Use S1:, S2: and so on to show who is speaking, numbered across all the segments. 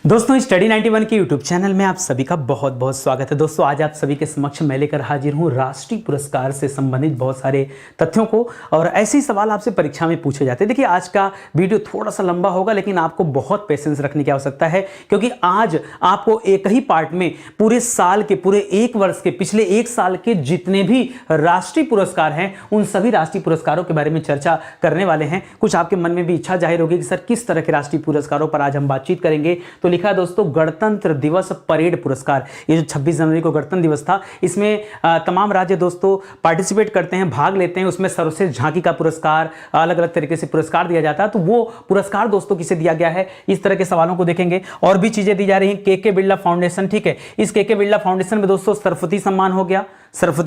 S1: दोस्तों स्टडी 91 के YouTube channel में आप सभी का बहुत बहुत स्वागत है। दोस्तों आज आप सभी के समक्ष मैं लेकर हाजिर हूं राष्ट्रीय पुरस्कार से संबंधित बहुत सारे तथ्यों को, और ऐसे ही सवाल आपसे परीक्षा में पूछे जाते हैं। देखिए आज का वीडियो थोड़ा सा लंबा होगा, लेकिन आपको बहुत पेशेंस रखने की आवश्यकता है, क्योंकि आज आपको एक ही पार्ट में पूरे साल के, पूरे एक वर्ष के, पिछले एक साल के जितने भी राष्ट्रीय पुरस्कार हैं उन सभी राष्ट्रीय पुरस्कारों के बारे में चर्चा करने वाले हैं। कुछ आपके मन में भी इच्छा जाहिर होगी कि सर किस तरह के राष्ट्रीय पुरस्कारों पर आज हम बातचीत करेंगे। तो लिखा है दोस्तों गणतंत्र दिवस परेड पुरस्कार। ये जो 26 जनवरी को गणतंत्र दिवस था, इसमें तमाम राज्य दोस्तों पार्टिसिपेट करते हैं, भाग लेते हैं। उसमें सर्वश्रेष्ठ झांकी का पुरस्कार, अलग अलग तरीके से पुरस्कार दिया जाता है। तो वो पुरस्कार दोस्तों किसे दिया गया है, इस तरह के सवालों को देखेंगे। और भी चीजें दी जा रही हैं। के बिरला फाउंडेशन, ठीक है, इस के बिरला फाउंडेशन में दोस्तों सरस्वती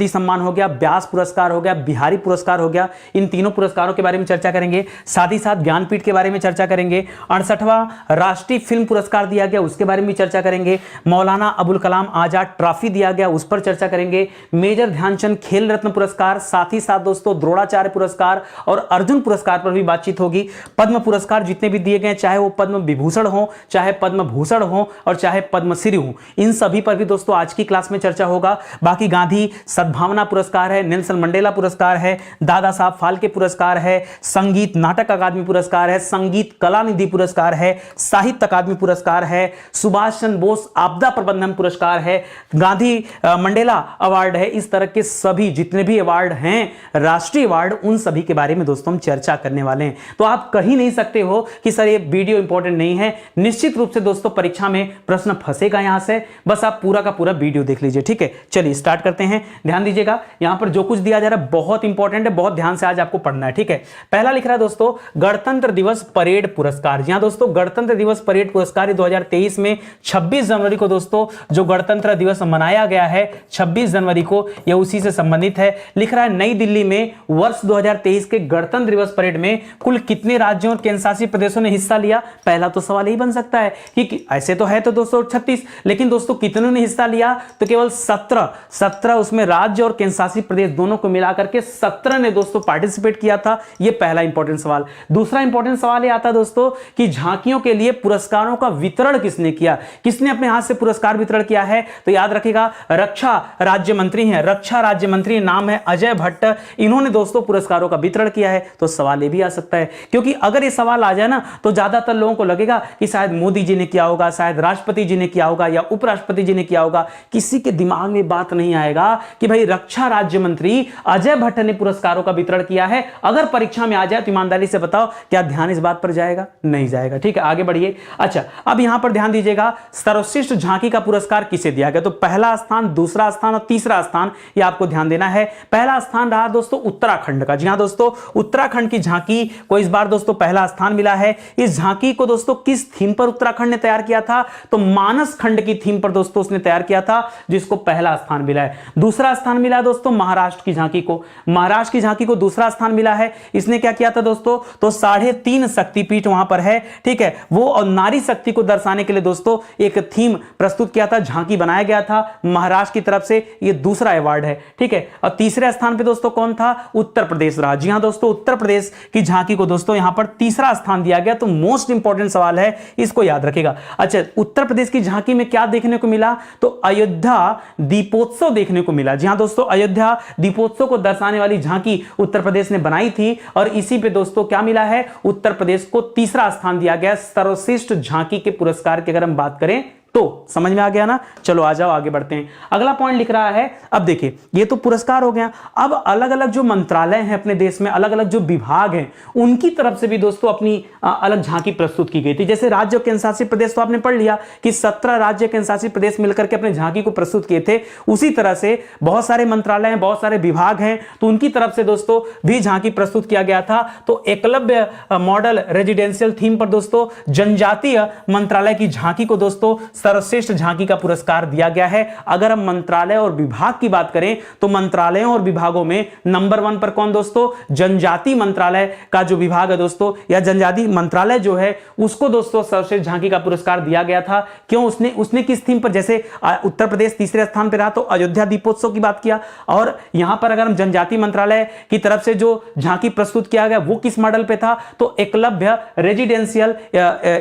S1: सम्मान हो गया, व्यास पुरस्कार हो गया, बिहारी पुरस्कार हो गया। इन तीनों पुरस्कारों के बारे में चर्चा करेंगे। साथ ही साथ ज्ञानपीठ के बारे में चर्चा करेंगे। 68वां राष्ट्रीय फिल्म पुरस्कार दिया गया, उसके बारे में चर्चा करेंगे। मौलाना अबुल कलाम आजाद ट्रॉफी दिया गया, उस पर चर्चा करेंगे। मेजर ध्यानचंद खेल रत्न पुरस्कार, साथ ही साथ दोस्तों द्रोणाचार्य पुरस्कार और अर्जुन पुरस्कार पर भी बातचीत होगी। पद्म पुरस्कार जितने भी दिए गए, चाहे वो पद्म विभूषण हो, चाहे पद्म भूषण हो और चाहे पद्मश्री हो, इन सभी पर भी दोस्तों आज की क्लास में चर्चा होगा। बाकी गांधी सद्भावना पुरस्कार है, नेल्सन मंडेला पुरस्कार है, दादा साहब फाल्के पुरस्कार है, संगीत नाटक अकादमी पुरस्कार है, संगीत कला निधि पुरस्कार है, साहित्य अकादमी पुरस्कार है, सुभाष चंद्र बोस आपदा प्रबंधन पुरस्कार है, गांधी मंडेला अवार्ड है। इस तरह के सभी जितने भी अवार्ड हैं, राष्ट्रीय अवार्ड, उन सभी के बारे में दोस्तों हम चर्चा करने वाले हैं। तो आप कहीं नहीं सकते हो कि सर ये वीडियो इंपॉर्टेंट नहीं है। निश्चित रूप से दोस्तों परीक्षा में प्रश्न फंसेगा यहां से, बस आप पूरा का पूरा वीडियो देख लीजिए। ठीक है, चलिए स्टार्ट करते हैं। ध्यान दीजिएगा, यहां पर जो कुछ दिया जा रहा है बहुत इंपॉर्टेंट है, बहुत ध्यान से आज आपको पढ़ना है। ठीक है, पहला लिख रहा है दोस्तों गणतंत्र दिवस परेड पुरस्कार। जी हां दोस्तों, गणतंत्र दिवस परेड पुरस्कार 2023 में 26 जनवरी को दोस्तों जो गणतंत्र दिवस मनाया गया है 26 जनवरी को, यह उसी से संबंधित है। लिख रहा है नई दिल्ली में वर्ष 2023 के गणतंत्र दिवस परेड में कुल कितने राज्यों और केंद्र शासित प्रदेशों ने हिस्सा लिया। पहला तो सवाल यही बन सकता है कि ऐसे तो है तो दोस्तों 36, लेकिन दोस्तों कितनों ने हिस्सा लिया, तो केवल 17 उसमें राज्य और केंद्र शासित प्रदेश दोनों को मिलाकर के 17 ने दोस्तों पार्टिसिपेट किया था। यह पहला इंपॉर्टेंट सवाल। दूसरा इंपॉर्टेंट सवाल यह आता दोस्तों कि झांकियों के लिए पुरस्कारों का वितरण किसने किया, किसने अपने हाथ से पुरस्कार वितरण किया है। तो याद रखिएगा रक्षा राज्य मंत्री हैं, रक्षा राज्य मंत्री नाम है अजय भट्ट, इन्होंने दोस्तों पुरस्कारों का वितरण किया है। तो सवाल यह भी आ सकता है, क्योंकि अगर यह सवाल आ जाए ना तो ज्यादातर लोगों को लगेगा कि शायद मोदी जी ने किया होगा, शायद राष्ट्रपति जी ने किया होगा या उपराष्ट्रपति जी ने किया होगा। किसी के दिमाग में बात नहीं आएगा कि भाई रक्षा राज्य मंत्री अजय भट्ट ने पुरस्कारों का वितरण किया है। अगर परीक्षा में आ जाए तो ईमानदारी से बताओ क्या ध्यान इस बात पर जाएगा, नहीं जाएगा। ठीक है, आगे बढ़िए। अच्छा, अब यहां पर ध्यान दीजिएगा सर्वश्रेष्ठ झांकी का पुरस्कार किसे दिया गया। तो पहला स्थान, दूसरा स्थान और तीसरा स्थान, ये आपको ध्यान देना है। पहला स्थान रहा दोस्तों उत्तराखंड का। जी हां दोस्तों, उत्तराखंड की झांकी को इस बार दोस्तों पहला स्थान मिला है। इस झांकी को दोस्तों किस थीम पर उत्तराखंड ने तैयार किया था, तो मानस खंड की थीम पर दोस्तों उसने तैयार किया था, जिसको पहला स्थान मिला है। दूसरा स्थान मिला दोस्तों महाराष्ट्र की झांकी को, महाराष्ट्र की झांकी को दूसरा स्थान मिला है। इसने क्या किया था दोस्तों, तो 3.5 शक्तिपीठ वहां पर है। ठीक है, वो और नारी शक्ति को दर्शाने के लिए दोस्तों एक थीम प्रस्तुत किया था, झांकी बनाया गया था महाराष्ट्र की तरफ से। ये दूसरा अवार्ड है। ठीक है, और तीसरे स्थान पे दोस्तों कौन था, उत्तर प्रदेश रहा। जी हां दोस्तों, उत्तर प्रदेश की झांकी को दोस्तों यहां पर तीसरा स्थान दिया गया। तो मोस्ट इंपॉर्टेंट सवाल है, इसको याद रखेगा। अच्छा, उत्तर प्रदेश की झांकी में क्या देखने को मिला, तो अयोध्या दीपोत्सव देखने को मिला। जी हां दोस्तों, अयोध्या दीपोत्सव को दर्शाने वाली झांकी उत्तर प्रदेश ने बनाई थी, और इसी पे दोस्तों क्या मिला है, उत्तर प्रदेश को तीसरा स्थान दिया गया सर्वश्रेष्ठ झांकी के पुरस्कार की अगर हम बात करें तो। समझ में आ गया ना। चलो आ जाओ आगे बढ़ते हैं। अगला पॉइंट लिख रहा है, अब देखिए ये तो पुरस्कार हो गया। अब अलग अलग जो मंत्रालय हैं अपने देश में, अलग अलग जो विभाग हैं, उनकी तरफ से भी दोस्तों अपनी अलग झांकी प्रस्तुत की गई थी। जैसे राज्य और केंद्र शासित प्रदेश तो आपने पढ़ लिया कि 17 राज्य केंद्र शासित प्रदेश मिलकर के अपने झांकी को प्रस्तुत किए थे। उसी तरह से बहुत सारे मंत्रालय हैं, बहुत सारे विभाग हैं, तो उनकी तरफ से दोस्तों भी झांकी प्रस्तुत किया गया था। तो एकलव्य मॉडल रेजिडेंशियल थीम पर दोस्तों जनजातीय मंत्रालय की झांकी को दोस्तों सर्वश्रेष्ठ झांकी का पुरस्कार दिया गया है। अगर हम मंत्रालय और विभाग की बात करें तो मंत्रालयों और विभागों में नंबर 1 पर कौन दोस्तों, जनजाति मंत्रालय का जो विभाग है दोस्तों, या जनजाति मंत्रालय जो है उसको दोस्तों सर्वश्रेष्ठ झांकी का पुरस्कार दिया गया था। क्यों, उसने किस थीम पर, जैसे उत्तर प्रदेश तीसरे स्थान पर रहा तो अयोध्या दीपोत्सव की बात किया, और यहां पर अगर हम जनजाति मंत्रालय की तरफ से जो झांकी प्रस्तुत किया गया वो किस मॉडल पे था, तो एकलव्य रेजिडेंशियल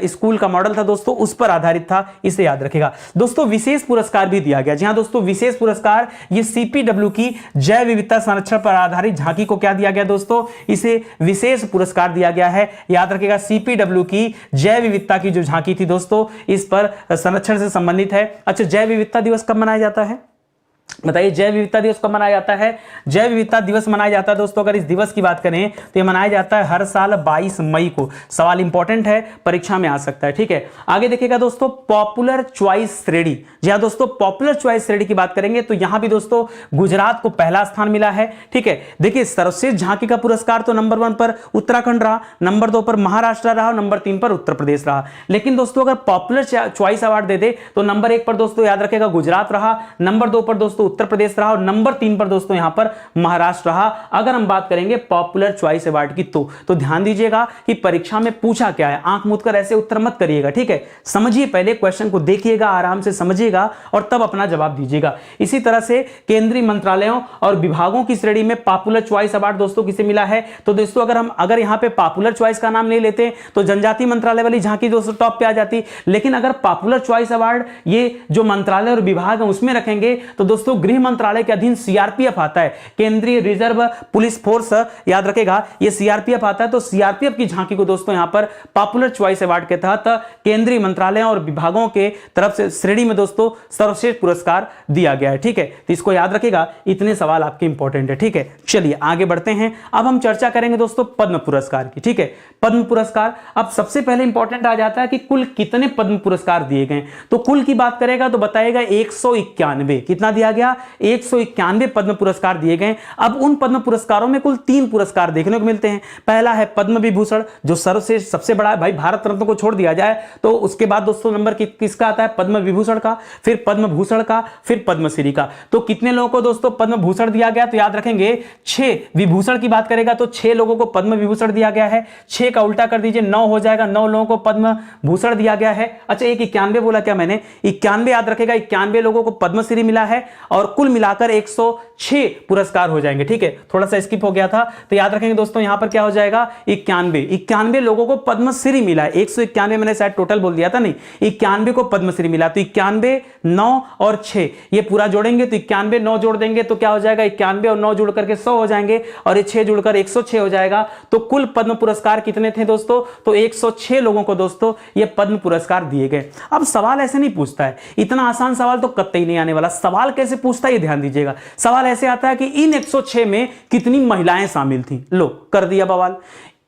S1: स्कूल का मॉडल था दोस्तों, उस पर आधारित था, इसे याद रखेगा। दोस्तों विशेष पुरस्कार भी दिया गया। जी हां दोस्तों, विशेष पुरस्कार ये सीपीडब्ल्यू की जैव विविधता संरक्षण पर आधारित झांकी को क्या दिया गया दोस्तों, इसे विशेष पुरस्कार दिया गया है। याद रखिएगा, सीपीडब्ल्यू की जैव विविधता की जो झांकी थी दोस्तों, इस पर संरक्षण से संबंधित है। अच्छा, जैव विविधता दिवस कब मनाया जाता है, बताइए, जैव विविधता दिवस कब मनाया जाता है? जैव विविधता दिवस मनाया जाता है दोस्तों, अगर इस दिवस की बात करें तो ये मनाया जाता है हर साल 22 मई को। सवाल इंपॉर्टेंट है, परीक्षा में आ सकता है, ठीक है। आगे देखिएगा दोस्तों, पॉपुलर चॉइस श्रेणी। जी हां दोस्तों, पॉपुलर चॉइस श्रेणी की बात करेंगे तो यहां भी दोस्तों गुजरात को पहला स्थान मिला है, ठीक है। देखिए, सर्वश्रेष्ठ झांकी का पुरस्कार तो नंबर 1 पर उत्तराखंड रहा, नंबर 2 पर महाराष्ट्र रहा, नंबर 3 पर उत्तर प्रदेश रहा। लेकिन दोस्तों अगर पॉपुलर चॉइस अवार्ड दे दे तो नंबर 1 पर दोस्तों याद रखेगा गुजरात रहा, नंबर 2 पर दोस्तों उत्तर प्रदेश रहा, और नंबर 3 पर दोस्तों यहां पर महाराष्ट्र रहा। अगर हम बात करेंगे पॉपुलर चॉइस अवार्ड की तो ध्यान दीजिएगा कि परीक्षा में पूछा क्या है, आंख मूंद कर ऐसे उत्तर मत करिएगा, ठीक है। समझिए, पहले क्वेश्चन को देखिएगा, आराम से समझिएगा और तब अपना जवाब दीजिएगा। इसी तरह से केंद्रीय मंत्रालयों और विभागों की श्रेणी में पॉपुलर चॉइस अवार्ड दोस्तों किसे मिला है, तो दोस्तों अगर यहां पे पॉपुलर चॉइस का नाम नहीं लेते तो जनजाति मंत्रालय वाली झांकी दोस्तों टॉप पे आ जाती। लेकिन अगर पॉपुलर चॉइस अवार्ड ये जो मंत्रालय और विभाग है उसमें रखेंगे तो दोस्तों गृह मंत्रालय के अधीन सीआरपीएफ आता है, केंद्रीय रिजर्व पुलिस फोर्स, याद रखेगा ये सीआरपीएफ आता है। तो सीआरपीएफ की झांकी को दोस्तों यहां पर पॉपुलर चॉइस अवार्ड के तहत केंद्रीय मंत्रालयों और विभागों के तरफ से श्रेणी में दोस्तों सर्वश्रेष्ठ पुरस्कार दिया गया है, ठीक है। तो इसको याद रखेगा, इतने सवाल आपके इंपॉर्टेंट है, ठीक है। चलिए आगे बढ़ते हैं, अब हम चर्चा करेंगे दोस्तों पद्म पुरस्कार की, ठीक है। पद्म पुरस्कार, अब सबसे पहले इंपॉर्टेंट आ जाता है कि कुल कितने पद्म पुरस्कार दिए गए। तो कुल की बात करेगा तो बताएगा 191, कितना दिया गया, 191 पद्म पुरस्कार दिए गए। अब उन पद्म पुरस्कारों में कुल 3 पुरस्कार देखने को मिलते हैं। पहला है पद्म विभूषण, जो सर्वश्रेष्ठ सबसे बड़ा है भाई, भारत रत्न को छोड़ दिया जाए तो उसके बाद दोस्तों नंबर किसका आता है, पद्म विभूषण का, फिर पद्म भूषण का, फिर पद्मश्री का। तो कितने लोगों को दोस्तों पद्म भूषण दिया गया, तो याद रखेंगे 6। विभूषण की बात करेगा तो 6 लोगों को पद्म विभूषण दिया गया है, 6 का उल्टा कर दीजिए 9 हो जाएगा, 9 लोगों को पद्म भूषण दिया गया है। अच्छा, एक 91 बोला क्या मैंने, 91 याद रखेगा, 91 लोगों को पद्मश्री मिला है और कुल मिलाकर 106 पुरस्कार हो जाएंगे, ठीक है। थोड़ा सा स्किप हो गया था, तो याद रखेंगे दोस्तों यहां पर क्या हो जाएगा, 91 लोगों को पद्मश्री मिला है। 191 मैंने शायद टोटल बोल दिया था, नहीं, 91 को पद्मश्री मिला। तो 91, 9 और 6 ये पूरा जोड़ेंगे तो 91, 9 जोड़ देंगे तो क्या हो जाएगा, 91 और 9 जुड़ करके 100 हो जाएंगे, और ये 6 जुड़कर 106 हो जाएगा। तो कुल पद्म पुरस्कार कितने थे दोस्तों, तो 106 लोगों को दोस्तों ये पद्म पुरस्कार दिए गए। अब सवाल ऐसे नहीं पूछता है, इतना आसान सवाल तो कतई नहीं आने वाला। सवाल कैसे पूछता है ये ध्यान दीजिएगा। सवाल ऐसे आता है कि इन 106 में कितनी महिलाएं शामिल थी। लो कर दिया बवाल,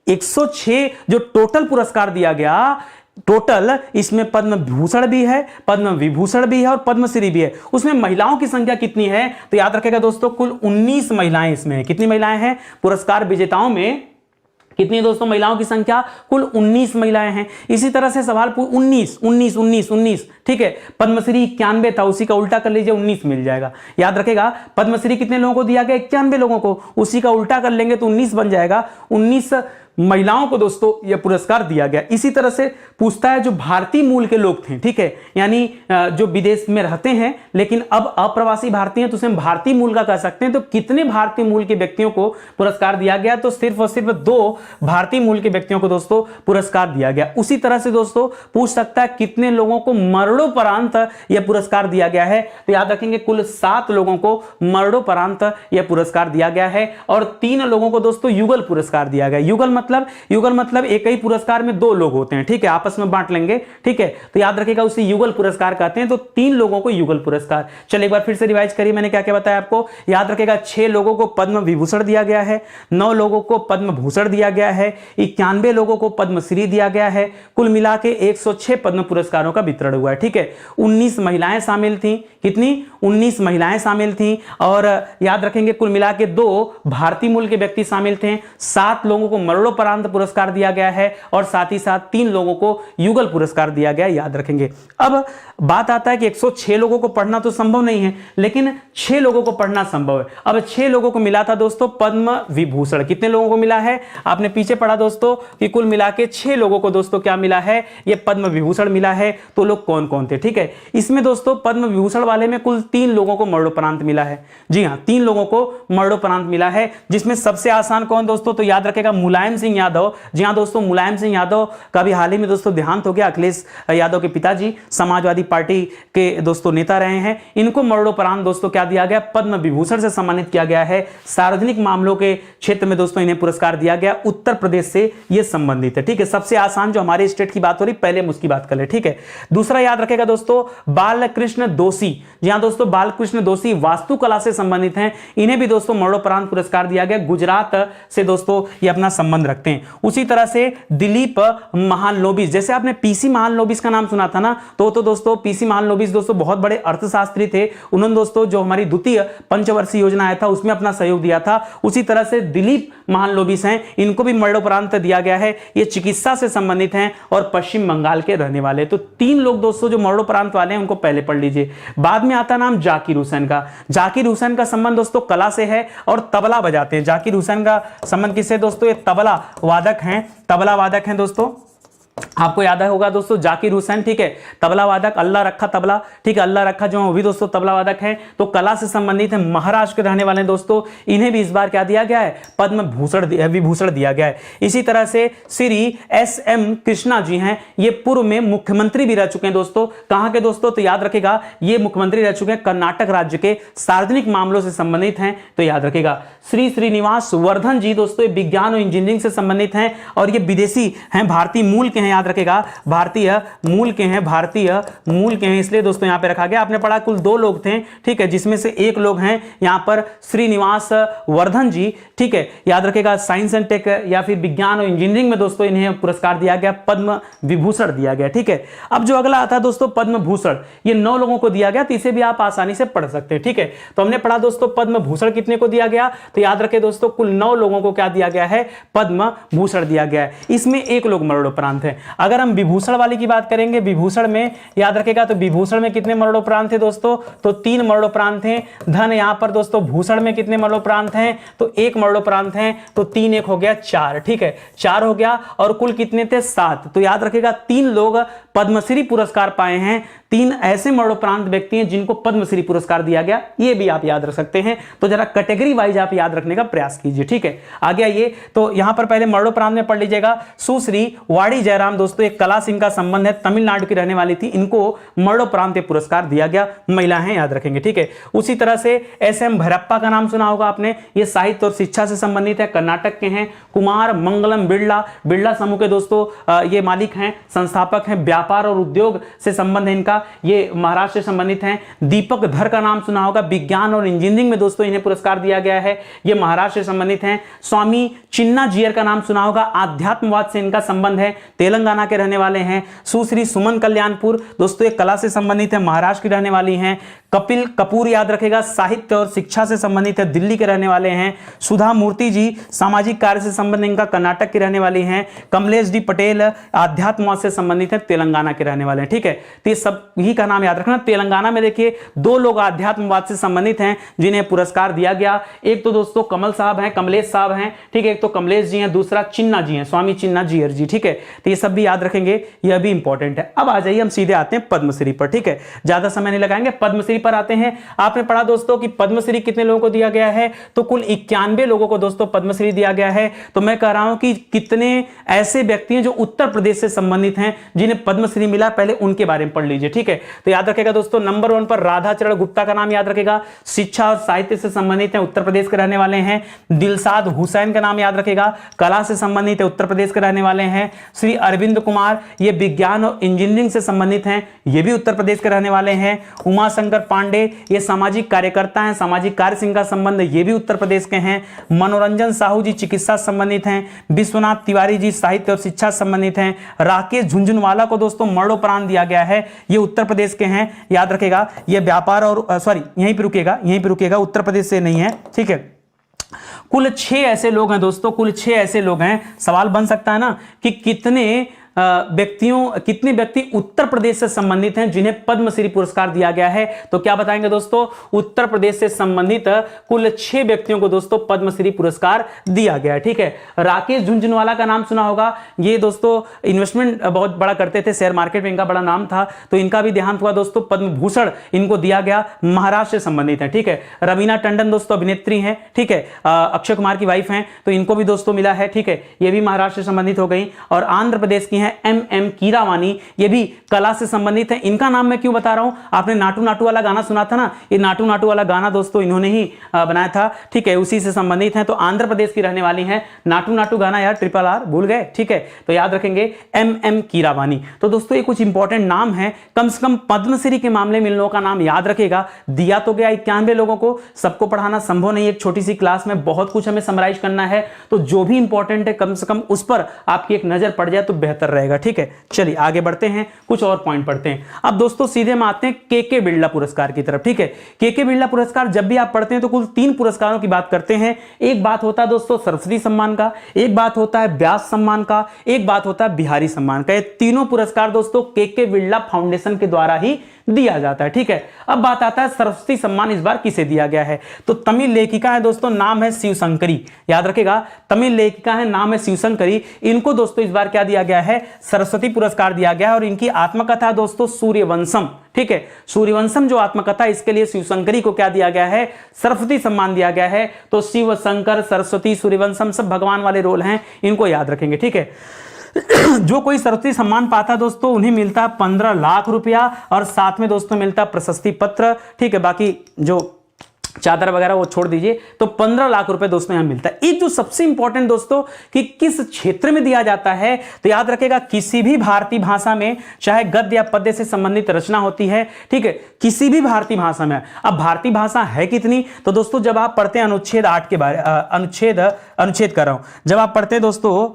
S1: 106 जो टोटल पुरस्कार दिया गया, टोटल इसमें पद्म भूषण भी है, पद्म विभूषण भी है और पद्मश्री भी है, उसमें महिलाओं की संख्या कितनी है, तो याद रखेगा दोस्तों कुल 19 महिलाएं इसमें हैं। कितनी महिलाएं हैं पुरस्कार विजेताओं में, कितनी दोस्तों महिलाओं की संख्या, कुल 19 महिलाएं हैं। इसी तरह से सवाल 19, ठीक है। पद्मश्री 91 था, उसी का उल्टा कर लीजिए 19 मिल जाएगा। याद रखेगा पद्मश्री कितने लोगों को दिया गया, 91 लोगों को, उसी का उल्टा कर लेंगे तो 19 बन जाएगा। 19 महिलाओं को दोस्तों यह पुरस्कार दिया गया। इसी तरह से पूछता है जो भारतीय मूल के लोग थे, ठीक है, यानी जो विदेश में रहते हैं लेकिन अब अप्रवासी भारतीय हैं, तो उसे हम भारतीय मूल का कह सकते हैं। तो कितने भारतीय मूल के व्यक्तियों को पुरस्कार दिया गया, तो सिर्फ और सिर्फ 2 भारतीय मूल के व्यक्तियों को दोस्तों पुरस्कार दिया गया। उसी तरह से दोस्तों पूछ सकता है कितने लोगों को मरणोपरांत यह पुरस्कार दिया गया है, तो याद रखेंगे कुल 7 लोगों को मरणोपरांत यह पुरस्कार दिया गया है, और 3 लोगों को दोस्तों युगल पुरस्कार दिया गया। युगल मतलब एक ही पुरस्कार में 2 लोग होते हैं, ठीक है, आपस में बांट लेंगे, ठीक है, तो याद रखिएगा उसे युगल पुरस्कार कहते हैं। तो 3 लोगों को युगल पुरस्कार। चलिए एक बार फिर से रिवाइज करिए, मैंने क्या क्या बताया आपको। याद रखिएगा 6 लोगों को पद्म विभूषण दिया गया है, 9 लोगों को पद्म भूषण दिया गया है, 91 लोगों को पद्मश्री दिया गया है, कुल मिला के 106 पद्म पुरस्कारों का वितरण हुआ है, ठीक है। 19 महिलाएं शामिल थी, कितनी, 19 महिलाएं शामिल थी, और याद रखेंगे कुल मिला के 2 भारतीय मूल के व्यक्ति शामिल थे, 7 लोगों को मरणोपरांत मरणोपरांत पुरस्कार दिया गया है और साथ ही साथ 3 लोगों को युगल पुरस्कार दिया गया, याद रखेंगे। अब बात आता है कि 106 लोगों को पढ़ना तो संभव नहीं है, लेकिन 6 लोगों को पढ़ना संभव है। अब 6 लोगों को मिला था दोस्तों पद्म विभूषण। कितने लोगों को मिला है? आपने पीछे पढ़ा दोस्तों कि कुल मिला के 6 लोगों को दोस्तों क्या मिला है? ये पद्म विभूषण मिला है। तो लोग कौन कौन थे? ठीक है, इसमें दोस्तों पद्म विभूषण वाले में कुल 3 लोगों को मरणोपरांत मिला है। जी हां, 3 लोगों को मरणोपरांत मिला है, जिसमें सबसे आसान कौन दोस्तों? तो याद रखेगा मुलायम सिंह यादव। जी हां दोस्तों, मुलायम सिंह यादव का भी हाल ही में दोस्तों देहांत हो गया। अखिलेश यादव के पिताजी समाजवादी पार्टी के दोस्तों नेता रहे हैं। इनको मरणोपरांत दोस्तों क्या दिया गया? पद्म विभूषण से सम्मानित किया गया है। सार्वजनिक मामलों के क्षेत्र में दोस्तों इन्हें पुरस्कार दिया गया। उत्तर प्रदेश से ये संबंधित है। ठीक है, सबसे आसान जो हमारे स्टेट की बात हो रही, पहले हम उसकी बात कर ले। ठीक है, दूसरा याद रखेगा दोस्तों बालकृष्ण दोषी। जी हां दोस्तों, बालकृष्ण दोषी वास्तुकला से संबंधित हैं। इन्हें भी दोस्तों मरणोपरांत पुरस्कार दिया गया। गुजरात से दोस्तों ये अपना संबंध रखते हैं। उसी तरह से दिलीप महालनोबिस, जैसे आपने पीसी महालनोबिस का नाम सुना था ना, तो दोस्तों पीसी महालनोबिस दोस्तों बहुत बड़े अर्थशास्त्री थे। उन्होंने दोस्तों जो हमारी द्वितीय पंचवर्षीय योजना आया था उसमें अपना सहयोग दिया था। उसी तरह से दिलीप महालनोबिस हैं, इनको भी मरणोपरांत दिया गया है। ये चिकित्सा से संबंधित हैं और पश्चिम बंगाल के रहने वाले। तो 3 लोग दोस्तों जो मरणोपरांत वाले हैं उनको पहले पढ़ लीजिए। बाद में आता नाम जाकिर हुसैन का। जाकिर हुसैन का संबंध दोस्तों कला से है और तबला बजाते हैं। जाकिर हुसैन का संबंध किससे दोस्तों? ये तबला वादक हैं, तबला वादक हैं दोस्तों। आपको याद होगा दोस्तों जाकिर हुसैन, ठीक है, तबला वादक, अल्लाह रखा तबला, ठीक है, अल्लाह रखा जो वो भी दोस्तों तबला वादक है। तो कला से संबंधित है, महाराष्ट्र के रहने वाले दोस्तों। इन्हें भी इस बार क्या दिया गया है? पद्म विभूषण दिया गया है। इसी तरह से श्री SM कृष्णा जी हैं, ये पूर्व में मुख्यमंत्री भी रह चुके हैं दोस्तों। कहां के दोस्तों? तो याद रखेगा ये मुख्यमंत्री रह चुके हैं कर्नाटक राज्य के, सार्वजनिक मामलों से संबंधित हैं। तो याद रखेगा श्री श्रीनिवास वर्धन जी दोस्तों ये विज्ञान और इंजीनियरिंग से संबंधित हैं और ये विदेशी हैं, भारतीय मूल के हैं। याद रखेगा भारतीय मूल के हैं, भारतीय मूल के हैं, इसलिए दोस्तों यहां पे रखा गया। आपने पढ़ा कुल 2 लोग थे, ठीक है, जिसमें से एक लोग हैं यहां पर श्रीनिवास वर्धन जी। ठीक है, याद रखेगा साइंस एंड टेक या फिर विज्ञान और इंजीनियरिंग में दोस्तों इन्हें पुरस्कार दिया गया, पद्म विभूषण दिया गया। ठीक है, अब जो अगला आता है दोस्तों पद्म भूषण, ये 9 लोगों को दिया गया। तो इसे भी आप आसानी से पढ़ सकते हैं। ठीक है, तो हमने पढ़ा दोस्तों पद्म भूषण कितने को दिया गया? तो याद रखें दोस्तों कुल 9 लोगों को क्या दिया गया है? पद्म भूषण दिया गया है। इसमें 1 लोग मरणोपरांत है। अगर हम विभूषण वाले की बात करेंगे, विभूषण में याद रखेगा तो विभूषण में कितने मरणोपरांत थे दोस्तों? तो 3 मरणोपरांत हैं। धन यहां पर दोस्तों भूषण में कितने मरणोपरांत हैं? तो 1 मरणोपरांत हैं। तो 3 1 हो गया 4। ठीक है, 4 हो गया और कुल कितने थे? 7। तो याद रखेगा 3 लोग पद्मश्री पुरस्कार पाए हैं। 3 ऐसे मरणोपरांत व्यक्ति हैं जिनको पद्मश्री पुरस्कार दिया गया, ये भी आप याद रख सकते हैं। तो जरा कैटेगरी वाइज आप याद रखने का प्रयास कीजिए। ठीक है, आ गया ये। तो यहां पर पहले मरणोपरांत में पढ़ लीजिएगा सुश्री वाड़ी जयराम दोस्तों, एक कला सिंह का संबंध है, तमिलनाडु की रहने वाली थी, इनको मरणोपरांत पुरस्कार दिया गया। महिला हैं, याद रखेंगे। ठीक है, उसी तरह से SM भैरप्पा का नाम सुना होगा आपने, ये साहित्य और शिक्षा से संबंधित है, कर्नाटक के हैं। कुमार मंगलम बिरला समूह के दोस्तों ये मालिक हैं, संस्थापक हैं, व्यापार और उद्योग से संबंध है इनका, ये महाराष्ट्र से संबंधित हैं। दीपक धर का नाम सुना होगा, विज्ञान और इंजीनियरिंग में दोस्तों इन्हें पुरस्कार दिया गया है, ये महाराष्ट्र से संबंधित हैं। स्वामी चिन्ना जियर का नाम सुना होगा, आध्यात्मवाद से इनका संबंध है, तेलंगाना के रहने वाले हैं। सुश्री सुमन कल्याणपुर दोस्तों एक कला से संबंधित है, महाराष्ट्र की रहने वाली हैं। कपिल कपूर याद रखेगा साहित्य और शिक्षा से संबंधित है, दिल्ली के रहने वाले हैं। सुधा मूर्ति जी सामाजिक कार्य से संबंध इनका, कर्नाटक की रहने वाली हैं। कमलेश डी पटेल आध्यात्मवाद से संबंधित है, तेलंगाना के रहने वाले हैं। ठीक है, तो ये सब ही का नाम याद रखना। तेलंगाना में देखिए 2 लोग आध्यात्मवाद से संबंधित हैं जिन्हें पुरस्कार दिया गया। एक तो दोस्तों कमल साहब हैं, कमलेश साहब हैं, ठीक है, एक तो कमलेश जी हैं, दूसरा चिन्ना जी हैं, स्वामी चिन्ना जियर जी। ठीक है, तो ये सब भी याद रखेंगे, यह भी इंपॉर्टेंट है। अब आ जाइए हम सीधे आते हैं पद्मश्री पर। ठीक है, ज्यादा समय नहीं लगाएंगे, पद्मश्री पर आते हैं। आपने पढ़ा दोस्तों कि पद्मश्री कितने लोगों को दिया गया है? तो कुल 91 लोगों को दोस्तों पद्मश्री दिया गया है। तो मैं कह रहा हूं कि कितने ऐसे व्यक्ति हैं जो उत्तर प्रदेश से संबंधित हैं जिन्हें पद्मश्री मिला, पहले उनके बारे में पढ़ लीजिए। ठीक है, तो याद रखेगा दोस्तों नंबर 1 पर राधाचरण गुप्ता का नाम याद रखेगा, शिक्षा और साहित्य से संबंधित है, उत्तर प्रदेश के रहने वाले हैं। दिलशाद हुसैन का नाम याद रखेगा, कला से संबंधित है, उत्तर प्रदेश के रहने वाले हैं। श्री अरविंद कुमार ये विज्ञान और इंजीनियरिंग से संबंधित हैं, ये भी उत्तर प्रदेश के रहने वाले हैं। उमाशंकर पांडे ये सामाजिक कार्यकर्ता हैं, सामाजिक कार्य से इनका संबंध, ये भी उत्तर प्रदेश के हैं। मनोरंजन साहू जी चिकित्सा से संबंधित हैं। विश्वनाथ तिवारी जी साहित्य और शिक्षा से संबंधित हैं। राकेश झुंझुनवाला को दोस्तों मरणोपरांत दिया गया है, ये उत्तर प्रदेश के हैं, याद रखेगा। ये व्यापार और यहीं पे रुकेगा, उत्तर प्रदेश से नहीं है। ठीक है, कुल 6 ऐसे लोग हैं दोस्तों, कुल 6 ऐसे लोग हैं। सवाल बन सकता है ना कि कितने व्यक्ति उत्तर प्रदेश से संबंधित हैं जिन्हें पद्मश्री पुरस्कार दिया गया है? तो क्या बताएंगे दोस्तों, उत्तर प्रदेश से संबंधित कुल 6 व्यक्तियों को दोस्तों पद्मश्री पुरस्कार दिया गया है। ठीक है, राकेश झुनझुनवाला का नाम सुना होगा, ये दोस्तों इन्वेस्टमेंट बहुत बड़ा करते थे, शेयर मार्केट में इनका बड़ा नाम था, तो इनका भी देहांत हुआ दोस्तों। पद्म भूषण इनको दिया गया, महाराष्ट्र से संबंधित है। ठीक है, रवीना टंडन दोस्तों अभिनेत्री हैं। ठीक है, अक्षय कुमार की वाइफ हैं, तो इनको भी दोस्तों मिला है। ठीक है, ये भी महाराष्ट्र से संबंधित हो गई। और आंध्र प्रदेश की एम कीरावानी, ये भी कला से संबंधित है। इनका नाम मैं क्यों बता रहा हूं, आपने नाटू नाटू वाला गाना सुना था ना, ये नाटू नाटू वाला गाना दोस्तों इन्होंने ही बनाया था। ठीक है, उसी से संबंधित है। तो आंध्र प्रदेश की रहने वाली हैं। नाटू नाटू गाना यार, ट्रिपल आर भूल गए? ठीक है, तो याद रखेंगे एम कीरावानी। तो दोस्तों ये कुछ इंपॉर्टेंट नाम है, कम से कम पद्मश्री के मामले में इन लोगों का नाम याद रखेगा। दिया तो गया 91 लोगों को, सबको पढ़ाना संभव नहीं, एक छोटी सी क्लास में बहुत कुछ हमें समराइज करना है, तो जो भी इंपॉर्टेंट है कम से कम उस पर आपकी एक नजर पड़ जाए तो बेहतर रहेगा। ठीक है, चलिए आगे बढ़ते हैं, कुछ और पॉइंट पढ़ते हैं। अब दोस्तों सीधे हम आते हैं के बिरला पुरस्कार की तरफ। ठीक है, के बिरला पुरस्कार जब भी आप पढ़ते हैं तो कुल 3 पुरस्कारों की बात करते हैं। एक बात होता है दोस्तों सरस्वती सम्मान का, एक बात होता है व्यास सम्मान का, एक बात होता है बिहारी सम्मान का। ये तीनों पुरस्कार दोस्तों के बिरला फाउंडेशन के द्वारा ही दिया जाता है। ठीक है, अब बात आता है सरस्वती सम्मान इस बार किसे दिया गया है? तो तमिल लेखिका है दोस्तों, नाम है शिवशंकरी, याद रखेगा, तमिल लेखिका है, नाम है शिवशंकरी। इनको दोस्तों इस बार क्या दिया गया है? सरस्वती पुरस्कार दिया गया है। और इनकी आत्मकथा दोस्तों सूर्यवंशम। ठीक है, सूर्यवंशम जो आत्मकथा, इसके लिए शिवशंकरी को क्या दिया गया है? सरस्वती सम्मान दिया गया है। तो शिव, शंकर, सरस्वती, सूर्यवंशम सब भगवान वाले रोल हैं, इनको याद रखेंगे। ठीक है, जो कोई सरस्वती सम्मान पाता दोस्तों उन्हें मिलता 15 लाख रुपया और साथ में दोस्तों मिलता प्रशस्ति पत्र। ठीक है, बाकी जो चादर वगैरह वो छोड़ दीजिए, तो 15 लाख रुपए दोस्तों यहां मिलता है। एक जो सबसे इंपॉर्टेंट दोस्तों कि किस क्षेत्र में दिया जाता है, तो याद रखेगा किसी भी भारतीय भाषा में चाहे गद्य या पद्य से संबंधित रचना होती है। ठीक है, किसी भी भारतीय भाषा में। अब भारतीय भाषा है कितनी, तो दोस्तों जब आप पढ़ते हैं अनुच्छेद 8 के बारे अनुच्छेद कर रहा हूं, जब आप पढ़ते हैं दोस्तों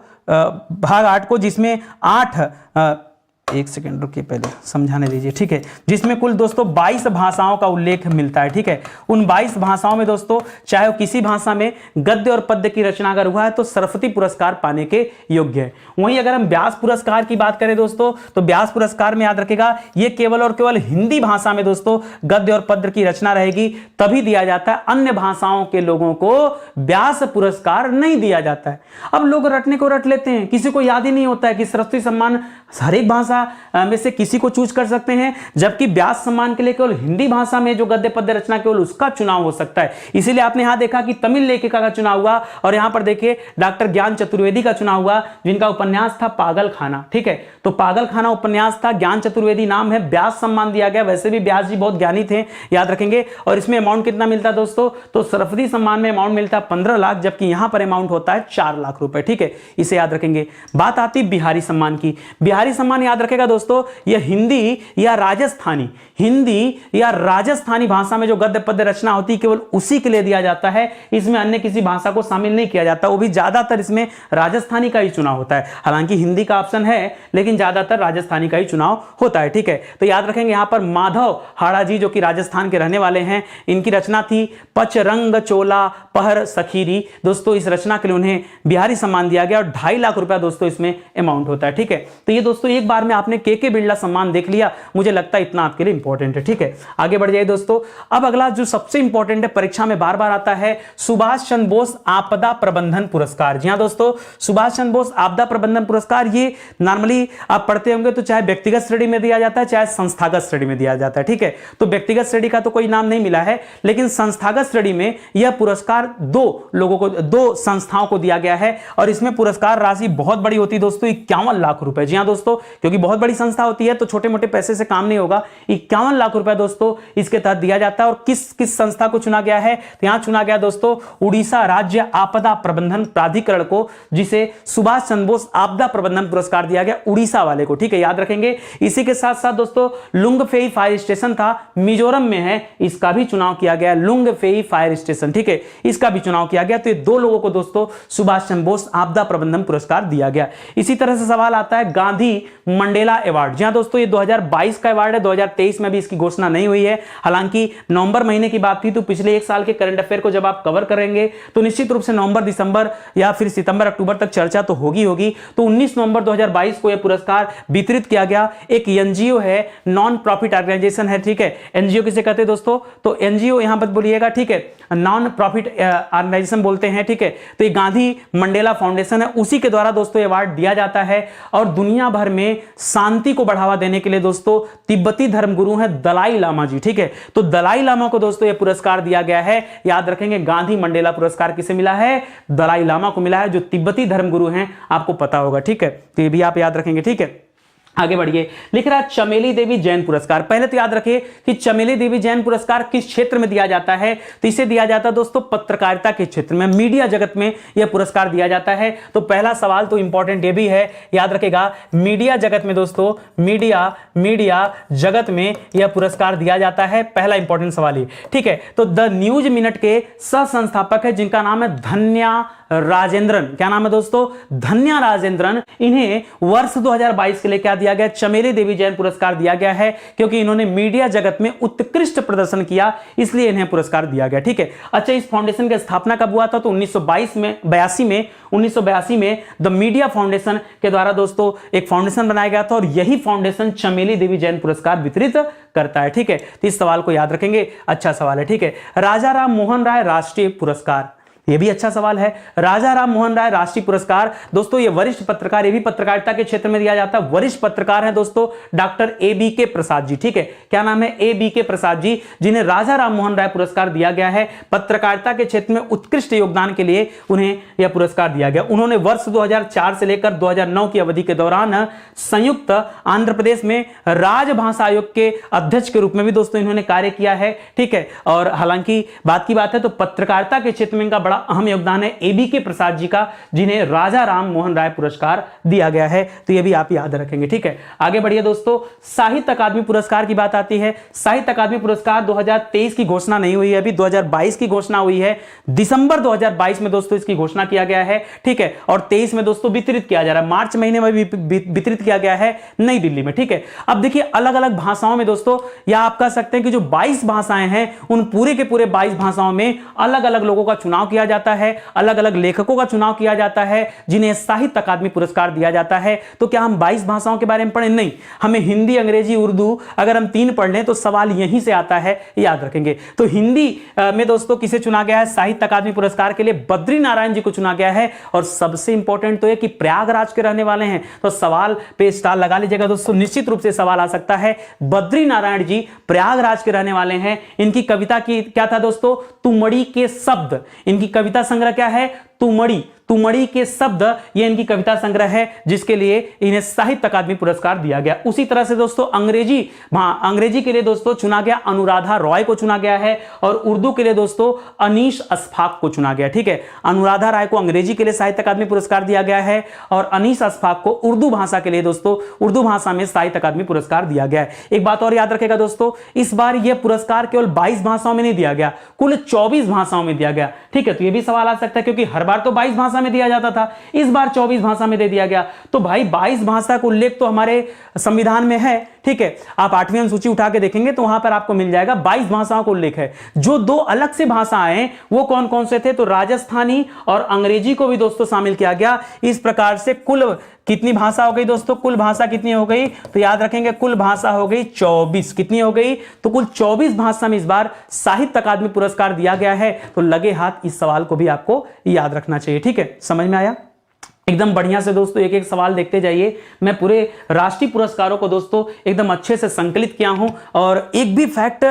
S1: भाग 8 को, जिसमें 8 एक सेकेंड रुकिए, पहले समझाने दीजिए। ठीक है, जिसमें कुल दोस्तों 22 भाषाओं का उल्लेख मिलता है। ठीक है, उन 22 भाषाओं में दोस्तों चाहे वो किसी भाषा में गद्य और पद्य की रचना अगर हुआ है तो सरस्वती पुरस्कार पाने के योग्य है। वहीं अगर हम व्यास पुरस्कार की बात करें दोस्तों, तो व्यास पुरस्कार में याद रखेगा ये केवल और केवल हिंदी भाषा में दोस्तों गद्य और पद्य की रचना रहेगी तभी दिया जाता है, अन्य भाषाओं के लोगों को व्यास पुरस्कार नहीं दिया जाता है। अब लोग रटने को रट लेते हैं, किसी को याद ही नहीं होता है कि सरस्वती सम्मान हर एक भाषा में से किसी को चूज कर सकते हैं, जबकि व्यास सम्मान के लिए केवल हिंदी भाषा में जो गद्य पद्य रचना केवल उसका चुनाव हो सकता है। इसीलिए आपने यहां देखा कि तमिल लेखिका का चुनाव हुआ, और यहां पर देखिए डॉक्टर ज्ञान चतुर्वेदी का चुनाव हुआ, जिनका उपन्यास था पागल खाना। ठीक है, तो पागल खाना उपन्यास था, ज्ञान चतुर्वेदी नाम है, व्यास सम्मान दिया गया। वैसे भी व्यास जी बहुत ज्ञानी थे, याद रखेंगे। और इसमें अमाउंट कितना मिलता दोस्तों, तो सरस्वती सम्मान में अमाउंट मिलता 15 लाख, जबकि यहां पर अमाउंट होता है 4 लाख रुपए। ठीक है, इसे याद रखेंगे। बात आती बिहारी सम्मान की। बिहारी सम्मान याद रखेगा दोस्तों, यह हिंदी या राजस्थानी भाषा में जो गद्य पद्य रचना होती है केवल उसी के लिए दिया जाता है, इसमें अन्य किसी भाषा को शामिल नहीं किया जाता। वो भी ज्यादातर इसमें राजस्थानी का ही चुनाव होता है, हालांकि हिंदी का ऑप्शन है लेकिन ज्यादातर राजस्थानी का ही चुनाव होता है। ठीक है, तो याद रखेंगे यहां पर माधव हाड़ा जी जो कि राजस्थान के रहने वाले हैं, इनकी रचना थी पचरंग चोला पहर सखीरी। दोस्तों इस रचना के लिए उन्हें बिहारी सम्मान दिया गया और 2.5 लाख रुपया दोस्तों इसमें अमाउंट होता है। ठीक है, तो ये दोस्तों एक बार में आपने के बिरला सम्मान देख लिया, मुझे लगता है इतना आपके लिए इंपॉर्टेंट है। ठीक है, आगे बढ़ जाइए दोस्तों। अब अगला जो सबसे इंपॉर्टेंट है, परीक्षा में बार बार आता है, सुभाष चंद्र बोस आपदा प्रबंधन पुरस्कार। जी हां दोस्तों, सुभाष चंद्र बोस आपदा प्रबंधन पुरस्कार ये नॉर्मली आप पढ़ते होंगे तो चाहे व्यक्तिगत श्रेणी में दिया जाता है चाहे संस्थागत श्रेणी में दिया जाता है। ठीक है, तो व्यक्तिगत श्रेणी का तो कोई नाम नहीं मिला है, लेकिन संस्थागत श्रेणी में यह पुरस्कार 2 संस्थाओं को दिया गया है, और इसमें पुरस्कार राशि बहुत बड़ी होती है दोस्तों, 51 लाख रुपए। जी हां दोस्तों, क्योंकि बहुत बड़ी संस्था होती है तो छोटे मोटे पैसे से काम नहीं होगा। 51 लाख रुपए दोस्तों इसके तहत दिया जाता है। और किस संस्था को चुना गया है, तो यहां चुना गया दोस्तों उड़ीसा राज्य आपदा प्रबंधन प्राधिकरण को, जिसे सुभाष चंद्र बोस आपदा प्रबंधन पुरस्कार दिया गया, उड़ीसा वाले को। ठीक है, याद रखेंगे। इसी के साथ साथ दोस्तों लुंगफेई फायर स्टेशन था, मिजोरम में है, इसका भी चुनाव किया गया, लुंगफेई फायर स्टेशन। ठीक है, इसका भी चुनाव किया गया। तो ये 2 लोगों को दोस्तों सुभाष चंद्र बोस आपदा प्रबंधन पुरस्कार दिया गया। इसी तरह से सवाल आता है गांधी मंडेला अवार्ड। जी हां दोस्तों, ये 2022 का अवार्ड है, 2023 में भी इसकी घोषणा नहीं हुई है। हालांकि नवंबर महीने की बात थी, तो पिछले एक साल के करंट अफेयर को जब आप कवर करेंगे तो निश्चित रूप से नवंबर, दिसंबर या फिर सितंबर, अक्टूबर तक चर्चा तो होगी। तो 19 नवंबर 2022 को यह पुरस्कार वितरित किया गया। एक एनजीओ है, नॉन प्रॉफिट ऑर्गेनाइजेशन है, ठीक है। एनजीओ किसे कहते हैं दोस्तों? तो एनजीओ यहां पर बोलिएगा, ठीक है, नॉन प्रॉफिट ऑर्गेनाइजेशन बोलते हैं, ठीक है। तो ये गांधी मंडेला फाउंडेशन है, उसी के द्वारा दोस्तों अवार्ड दिया जाता है। और दुनिया भर में शांति को बढ़ावा देने के लिए दोस्तों तिब्बती धर्मगुरु हैं दलाई लामा जी, ठीक है। तो दलाई लामा को दोस्तों यह पुरस्कार दिया गया है। याद रखेंगे, गांधी मंडेला पुरस्कार किसे मिला है? दलाई लामा को मिला है, जो तिब्बती धर्मगुरु हैं, आपको पता होगा, ठीक है। तो ये भी आप याद रखेंगे, ठीक है। आगे बढ़िए, लिख रहा है चमेली देवी जैन पुरस्कार। पहले तो याद रखिए कि चमेली देवी जैन पुरस्कार किस क्षेत्र में दिया जाता है? तो इसे दिया जाता है दोस्तों पत्रकारिता के क्षेत्र में, मीडिया जगत में यह पुरस्कार दिया जाता है। तो पहला सवाल तो इंपॉर्टेंट ये भी है, याद रखेगा, मीडिया जगत में दोस्तों, मीडिया जगत में यह पुरस्कार दिया जाता है। पहला इंपॉर्टेंट सवाल ही, ठीक है। तो द न्यूज मिनट के सह संस्थापक है, जिनका नाम है धन्या राजेंद्रन। क्या नाम है दोस्तों? धन्या राजेंद्रन। इन्हें वर्ष 2022 के लिए क्या दिया गया? चमेली देवी जैन पुरस्कार दिया गया है, क्योंकि इन्होंने मीडिया जगत में उत्कृष्ट प्रदर्शन किया, इसलिए इन्हें पुरस्कार दिया गया, ठीक है। अच्छा, इस फाउंडेशन की स्थापना कब हुआ था? तो 1982 में द मीडिया फाउंडेशन के द्वारा दोस्तों एक फाउंडेशन बनाया गया था, और यही फाउंडेशन चमेली देवी जैन पुरस्कार वितरित करता है, ठीक है। तो इस सवाल को याद रखेंगे, अच्छा सवाल है, ठीक है। राजा राम मोहन राय राष्ट्रीय पुरस्कार, ये भी अच्छा सवाल है। राजा राम मोहन राय राष्ट्रीय पुरस्कार दोस्तों, ये वरिष्ठ पत्रकार, ये भी पत्रकारिता के क्षेत्र में दिया जाता है। वरिष्ठ पत्रकार हैं दोस्तों डॉक्टर A.B.K. प्रसाद जी, ठीक है। क्या नाम है? A.B.K. प्रसाद जी, जिन्हें राजा राम मोहन राय पुरस्कार दिया गया है। पत्रकारिता के क्षेत्र में उत्कृष्ट योगदान के लिए उन्हें यह पुरस्कार दिया गया। उन्होंने वर्ष 2004 से लेकर 2009 की अवधि के दौरान संयुक्त आंध्र प्रदेश में राजभाषा आयोग के अध्यक्ष के रूप में भी दोस्तों इन्होंने कार्य किया है, ठीक है। और हालांकि बात की बात है तो पत्रकारिता के क्षेत्र में इनका बड़ा अहम योगदान है A.B.K. प्रसाद जी का, जिन्हें राजा राम मोहन राय पुरस्कार दिया गया है। तो यह भी आप याद रखेंगे, ठीक है। आगे बढ़िए दोस्तों, साहित्य अकादमी पुरस्कार की बात आती है। साहित्य अकादमी पुरस्कार 2023 की घोषणा नहीं हुई है, अभी 2022 की घोषणा हुई है। दिसंबर 2022 में दोस्तों इसकी घोषणा किया गया है, ठीक है। और 23 में दोस्तों वितरित किया जा रहा है, मार्च महीने में भी वितरित किया गया है नई दिल्ली में, ठीक है। अब देखिए, अलग अलग भाषाओं में दोस्तों, या आप कह सकते हैं कि जो 22 भाषाएं हैं, उन पूरे के पूरे 22 भाषाओं में अलग अलग लोगों का चुनाव किया जाता है, अलग अलग लेखकों का चुनाव किया जाता है, जिन्हें साहित्य अकादमी पुरस्कार दिया जाता है। तो क्या हम 22 भाषाओं के बारे में पढ़ें? नहीं, हमें हिंदी, अंग्रेजी, उर्दू अगर हम 3 पढ़ लें तो सवाल यहीं से आता है, याद रखेंगे। तो हिंदी में दोस्तों किसे चुना गया है साहित्य अकादमी पुरस्कार के लिए? बद्री नारायण जी को चुना गया है। और सबसे इंपॉर्टेंट तो यह कि प्रयागराज के रहने वाले हैं, तो सवाल पे स्टार लगा लीजिएगा दोस्तों, निश्चित रूप से सवाल आ सकता है। बद्री नारायण जी प्रयागराज के रहने वाले हैं। इनकी कविता की क्या था दोस्तों? तुमड़ी के शब्द। इनकी कविता संग्रह क्या है? तुमड़ी के शब्द, ये इनकी कविता संग्रह है, जिसके लिए इन्हें साहित्य अकादमी पुरस्कार दिया गया। उसी तरह से दोस्तों अंग्रेजी के लिए दोस्तों चुना गया अनुराधा रॉय को चुना गया है, और उर्दू के लिए दोस्तों अनीश अशफाक को चुना गया, ठीक है। अनुराधा राय को अंग्रेजी के लिए साहित्य अकादमी पुरस्कार दिया गया है, और अनीश अशफाक को उर्दू भाषा के लिए दोस्तों उर्दू भाषा में साहित्य अकादमी पुरस्कार दिया गया है। एक बात और याद रखेगा दोस्तों, इस बार यह पुरस्कार केवल 22 भाषाओं में नहीं दिया गया, कुल 24 भाषाओं में दिया गया, ठीक है। तो यह भी सवाल आ सकता है, क्योंकि हर बार तो 22 भाषा में दिया जाता था, इस बार 24 भाषा में दे दिया गया। तो भाई 22 भाषा का उल्लेख तो हमारे संविधान में है, ठीक है। आप 8वीं अनुसूची उठा के देखेंगे तो वहां पर आपको मिल जाएगा 22 भाषाओं का उल्लेख है। जो 2 अलग से भाषाएं हैं वो कौन कौन से थे? तो राजस्थानी और अंग्रेजी को भी दोस्तों शामिल किया गया। इस प्रकार से कुल कितनी भाषा हो गई दोस्तों? कुल भाषा कितनी हो गई? तो याद रखेंगे, कुल भाषा हो गई 24। कितनी हो गई? तो कुल 24 भाषा में इस बार साहित्य अकादमी पुरस्कार दिया गया है। तो लगे हाथ इस सवाल को भी आपको याद रखना चाहिए, ठीक है। समझ में आया? एकदम बढ़िया से दोस्तों एक एक सवाल देखते जाइए। मैं पूरे राष्ट्रीय पुरस्कारों को दोस्तों एकदम अच्छे से संकलित किया हूं, और एक भी फैक्ट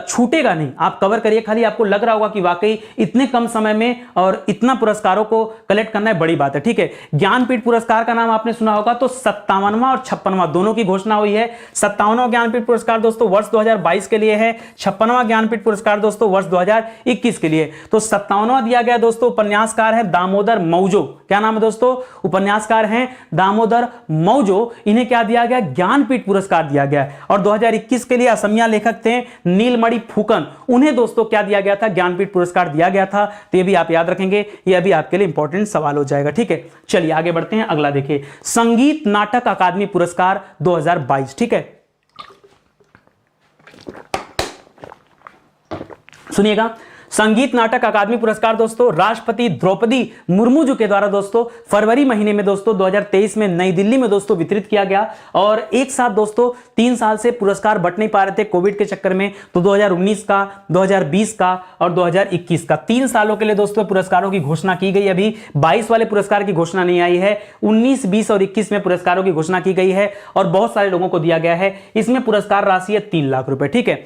S1: छूटेगा नहीं, आप कवर करिए। खाली आपको लग रहा होगा कि वाकई इतने कम समय में और इतना पुरस्कारों को कलेक्ट करना है बड़ी बात है, ठीक है। ज्ञानपीठ पुरस्कार का नाम आपने सुना होगा, तो 57वां और 56वां दोनों की घोषणा हुई है। 57वां ज्ञानपीठ पुरस्कार दोस्तों वर्ष 2022 के लिए है, 56वां ज्ञानपीठ पुरस्कार दोस्तों वर्ष 2021 के लिए। तो 57वां दिया गया दोस्तों, उपन्यासकार है दामोदर मौजो। क्या नाम है दोस्तों? उपन्यासकार हैं दामोदर मौजो। इन्हें क्या दिया गया? ज्ञानपीठ पुरस्कार दिया गया। और 2021 के लिए असमिया लेखक थे नीलमणि फूकन, उन्हें दोस्तों क्या दिया गया था, ज्ञानपीठ पुरस्कार दिया गया था। तो ये भी आप याद रखेंगे, ये भी आपके लिए इंपॉर्टेंट सवाल हो जाएगा। ठीक है, चलिए आगे बढ़ते हैं। अगला देखिए, संगीत नाटक अकादमी पुरस्कार 2022। ठीक है, सुनिएगा, संगीत नाटक अकादमी पुरस्कार दोस्तों राष्ट्रपति द्रौपदी मुर्मू जी के द्वारा दोस्तों फरवरी महीने में दोस्तों 2023 में नई दिल्ली में दोस्तों वितरित किया गया। और एक साथ दोस्तों 3 साल से पुरस्कार बंट नहीं पा रहे थे कोविड के चक्कर में, तो 2019 का, 2020 का और 2021 का 3 सालों के लिए दोस्तों पुरस्कारों की घोषणा की गई। अभी 22 वाले पुरस्कार की घोषणा नहीं आई है, 19, 20 और 21 में पुरस्कारों की घोषणा की गई है और बहुत सारे लोगों को दिया गया है। इसमें पुरस्कार राशि है 3 लाख रुपए। ठीक है,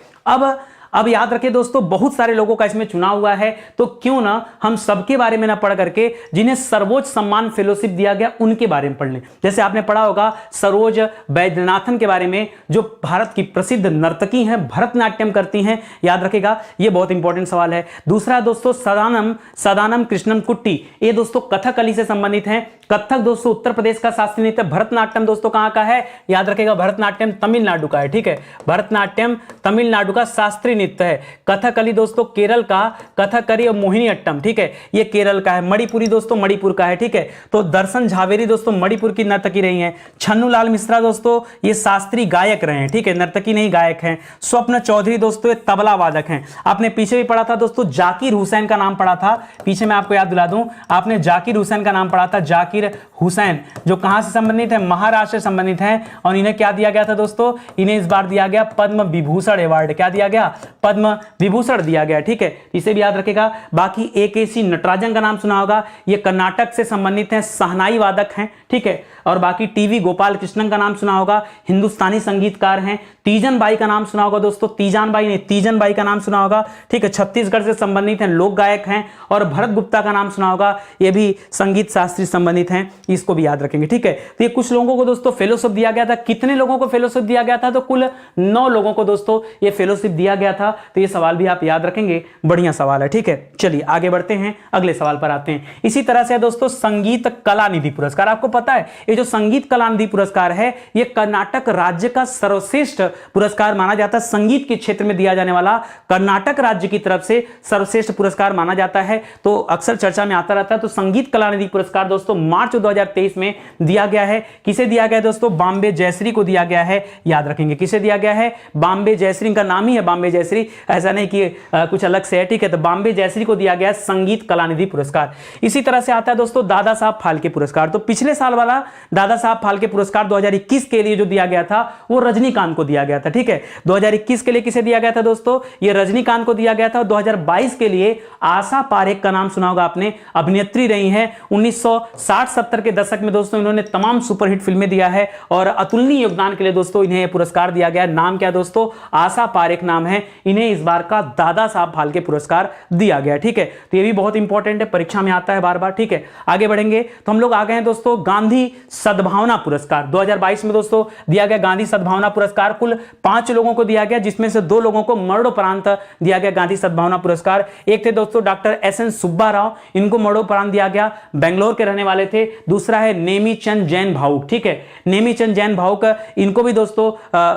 S1: अब याद रखें दोस्तों, बहुत सारे लोगों का इसमें चुनाव हुआ है, तो क्यों ना हम सबके बारे में ना पढ़ करके जिन्हें सर्वोच्च सम्मान फेलोशिप दिया गया उनके बारे में पढ़ लें। जैसे आपने पढ़ा होगा सरोज वैद्यनाथन के बारे में, जो भारत की प्रसिद्ध नर्तकी हैं, भरतनाट्यम करती हैं, याद रखेगा, ये बहुत इंपॉर्टेंट सवाल है। दूसरा दोस्तों सदानम कृष्णन कुट्टी, ये दोस्तों कथकली से संबंधित हैं। कथक दोस्तों उत्तर प्रदेश का शास्त्रीय नृत्य। भरतनाट्यम दोस्तों कहां का है, याद रखेगा, भरतनाट्यम तमिलनाडु का है। ठीक है, भरतनाट्यम तमिलनाडु का शास्त्रीय नृत्य है। कथकली दोस्तों केरल का, कथकली और मोहिनीअट्टम, ठीक है, ये केरल का है। मणिपुरी दोस्तों मणिपुर का है। ठीक है, तो दर्शन झावेरी दोस्तों मणिपुर की नर्तकी रही हैं। छन्नूलाल मिश्रा दोस्तों ये शास्त्रीय गायक रहे हैं। ठीक है, नर्तकी नहीं गायक हैं। स्वप्न चौधरी दोस्तों ये तबला वादक हैं। आपने पीछे भी पढ़ा था दोस्तों, जाकिर हुसैन का नाम पढ़ा था पीछे, मैं आपको याद दिला दूं, आपने जाकिर हुसैन का नाम पढ़ा था। जाकिर हुसैन जो कहां से संबंधित है, महाराष्ट्र से संबंधित हैं। और इन्हें क्या दिया गया था दोस्तों, इन्हें इस बार दिया गया पद्म विभूषण अवार्ड। क्या दिया गया, पद्म विभूषण दिया गया। ठीक है, इसे भी याद रखेगा। बाकी AKC नटराजन का नाम सुना होगा, ये कर्नाटक से संबंधित हैं, शहनाई वादक हैं। ठीक है, और बाकी TV गोपाल कृष्णन का नाम सुना होगा, हिंदुस्तानी संगीतकार हैं। तीजन बाई का नाम सुना होगा दोस्तों, तीजान बाई नहीं, तीजन बाई का नाम सुना होगा। ठीक है, छत्तीसगढ़ से संबंधित हैं, लोक गायक हैं। और भरत गुप्ता का नाम सुना होगा, ये भी संगीत शास्त्री संबंधित हैं, इसको भी याद रखेंगे। ठीक है, तो ये कुछ लोगों को दोस्तों फेलोशिप दिया गया था। कितने लोगों को फेलोशिप दिया गया था, तो कुल 9 लोगों को दोस्तों ये फेलोशिप दिया गया था। तो ये सवाल भी आप याद रखेंगे, बढ़िया सवाल है। ठीक है, चलिए आगे बढ़ते हैं, अगले सवाल पर आते हैं। इसी तरह से दोस्तों संगीत कला निधि पुरस्कार, आपको पता है ये जो संगीत कला निधि पुरस्कार है, ये कर्नाटक राज्य का सर्वश्रेष्ठ पुरस्कार माना जाता है। संगीत के क्षेत्र में दिया जाने वाला कर्नाटक राज्य की तरफ से सर्वश्रेष्ठ पुरस्कार माना जाता है, तो अक्सर चर्चा में आता रहता है। तो संगीत कला निधि पुरस्कार दोस्तों मार्च 2023 में दिया गया है। किसे दिया गया है दोस्तों, बॉम्बे जयश्री को दिया गया है। याद रखेंगे किसे दिया गया है, बॉम्बे जयश्री, का नाम ही है बॉम्बे जयश्री, ऐसा नहीं कि कुछ अलग से है। ठीक है, तो बॉम्बे जयश्री को दिया गया संगीत कला निधि पुरस्कार। इसी तरह से आता है दोस्तों दादा साहब फाल्के पुरस्कार। तो पिछले साल वाला दादा साहब फाल्के पुरस्कार 2021 के लिए जो दिया गया था वो रजनीकांत को दिया गया था। ठीक है, 2021 के लिए किसे दिया गया था दोस्तों, ये रजनीकांत को दिया गया था। 2022 के लिए आशा पारेख का नाम सुना होगा आपने, अभिनेत्री रही हैं। 1960-70 के दशक में दोस्तों इन्होंने तमाम सुपरहिट फिल्में दिया है और अतुलनीय योगदान के लिए दोस्तों इन्हें पुरस्कार दिया गया। नाम क्या दोस्तों, आशा पारेख नाम है। इन्हें इस बार का दादा साहब फाल्के पुरस्कार दिया गया। ठीक है, तो ये भी बहुत इंपॉर्टेंट है, परीक्षा में आता है बार बार। ठीक है, आगे बढ़ेंगे तो हम लोग आ गए हैं दोस्तों गांधी सद्भावना पुरस्कार 2022 में दोस्तों दिया गया। गांधी सद्भावना पुरस्कार कुल 5 लोगों को दिया गया, जिसमें से 2 लोगों को मरणोपरांत दिया गया गांधी सद्भावना पुरस्कार। एक थे दोस्तों डॉक्टर SN सुब्बा राव, इनको मरणोपरांत दिया गया, बेंगलोर के रहने वाले थे। दूसरा है नेमीचंद जैन भावुक। ठीक है, नेमीचंद जैन भावुक, इनको भी दोस्तों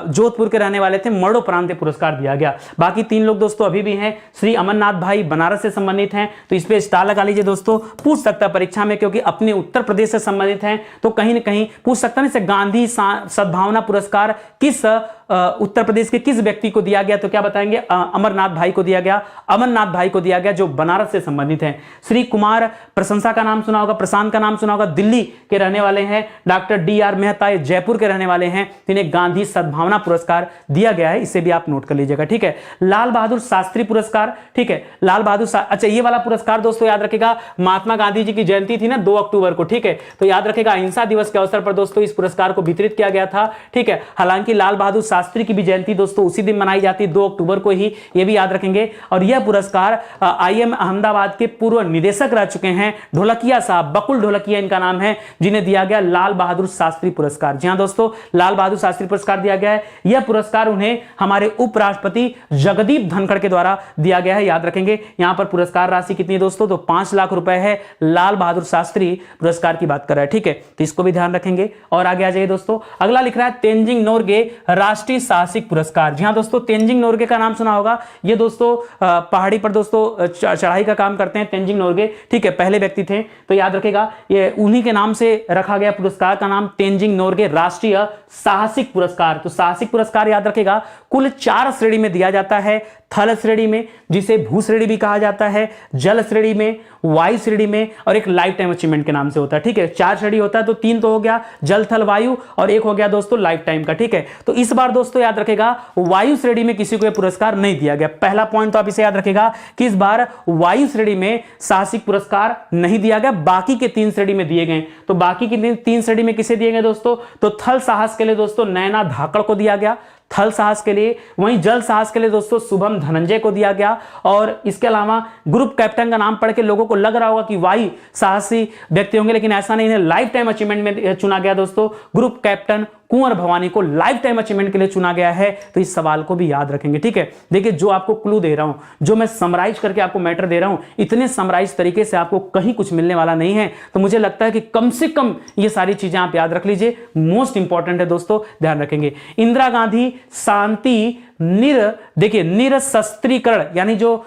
S1: जोधपुर के रहने वाले थे, मरणोपरांत पुरस्कार दिया गया। बाकी 3 लोग दोस्तों अभी भी हैं। श्री अमरनाथ भाई बनारस से संबंधित हैं, तो इस पे स्टार लगा लीजिए दोस्तों, पूछ सकता है परीक्षा में, क्योंकि अपने उत्तर प्रदेश से संबंधित हैं तो कहीं ना कहीं पूछ सकता है। गांधी सद्भावना पुरस्कार किस उत्तर प्रदेश के किस व्यक्ति को दिया गया, तो क्या बताएंगे, अमरनाथ भाई को दिया गया। अमरनाथ भाई को दिया गया जो बनारस से संबंधित हैं। श्री कुमार प्रशंसा का नाम सुना होगा, प्रशांत का नाम सुना होगा, दिल्ली के रहने वाले हैं। डॉक्टर DR मेहता जयपुर के रहने वाले हैं, जिन्हें गांधी सद्भावना पुरस्कार दिया गया है, इसे भी आप नोट कर लीजिएगा। ठीक है, लाल बहादुर शास्त्री पुरस्कार। ठीक है, लाल बहादुर अच्छा, ये वाला पुरस्कार दोस्तों याद रखेगा, महात्मा गांधी जी की जयंती थी ना 2 अक्टूबर को। ठीक है, तो याद रखेगा अहिंसा दिवस के अवसर पर दोस्तों इस पुरस्कार को वितरित किया गया था। ठीक है, हालांकि लाल बहादुर शास्त्री की भी जयंती दोस्तों उसी दिन मनाई जाती है 2 अक्टूबर को ही, ये भी याद रखेंगे। और यह पुरस्कार IIM अहमदाबाद के पूर्व निदेशक रह चुके हैं ढोलकिया साहब, बकुल ढोलकिया इनका नाम है, जिन्हें दिया गया लाल बहादुर शास्त्री पुरस्कार। जी हां दोस्तों, लाल बहादुर शास्त्री पुरस्कार दिया गया है। यह पुरस्कार उन्हें हमारे उपराष्ट्रपति जगदीप धनखड़ के द्वारा दिया गया है, याद रखेंगे। यहां पर पुरस्कार राशि कितनी है दोस्तों, तो 5 लाख रुपए है। लाल बहादुर शास्त्री पुरस्कार की बात कर रहा है, ठीक है, तो इसको भी ध्यान रखेंगे। और आगे आ जाइए दोस्तों, अगला लिख रहा है तेंजिंग नोरगे राष्ट्रीय साहसिक पुरस्कार। जी हां दोस्तों, तेंजिंग नोरगे का नाम सुना होगा। ये दोस्तों पहाड़ी पर दोस्तों चढ़ाई का काम करते हैं तेंजिंग नोरगे, ठीक है, पहले व्यक्ति थे, तो याद रखेगा ये उन्हीं के नाम से रखा गया पुरस्कार का नाम तेंजिंग नोरगे राष्ट्रीय साहसिक पुरस्कार। तो साहसिक पुरस्कार याद रखेगा कुल 4 श्रेणी में दिया जाता है। थल श्रेणी में, जिसे भू श्रेणी भी कहा जाता है, जल श्रेणी में, वायु श्रेणी में, और एक लाइफ टाइम अचीवमेंट के नाम से होता है, ठीक है। 4 श्रेणी होता है, तो 3 तो हो गया जल थल वायु, और एक हो गया दोस्तों लाइफ टाइम का, ठीक है। तो इस बार दोस्तों याद रखेगा वायु श्रेणी में किसी को यह पुरस्कार नहीं दिया गया। पहला पॉइंट तो आप इसे याद रखेगा कि इस बार वायु श्रेणी में साहसिक पुरस्कार नहीं दिया गया, बाकी के 3 श्रेणी में दिए गए। तो बाकी की 3 श्रेणी में किसे दिए गए दोस्तों, तो थल साहस के लिए दोस्तों नैना धाकड़ को दिया गया, थल साहस के लिए। वहीं जल साहस के लिए दोस्तों शुभम धनंजय को दिया गया। और इसके अलावा ग्रुप कैप्टन का नाम पढ़ के लोगों को लग रहा होगा कि वायु साहसी व्यक्ति होंगे, लेकिन ऐसा नहीं है। लाइफ टाइम अचीवमेंट में चुना गया दोस्तों ग्रुप कैप्टन कुंवर भवानी को लाइफ टाइम अचीवमेंट के लिए चुना गया है। तो इस सवाल को भी याद रखेंगे, ठीक है। देखिए, जो आपको क्लू दे रहा हूं, जो मैं समराइज करके आपको मैटर दे रहा हूं, इतने समराइज तरीके से आपको कहीं कुछ मिलने वाला नहीं है। तो मुझे लगता है कि कम से कम ये सारी चीजें आप याद रख लीजिए, मोस्ट इंपॉर्टेंट है दोस्तों, ध्यान रखेंगे। इंदिरा गांधी शांति देखिए निरशस्त्रीकरण, यानी जो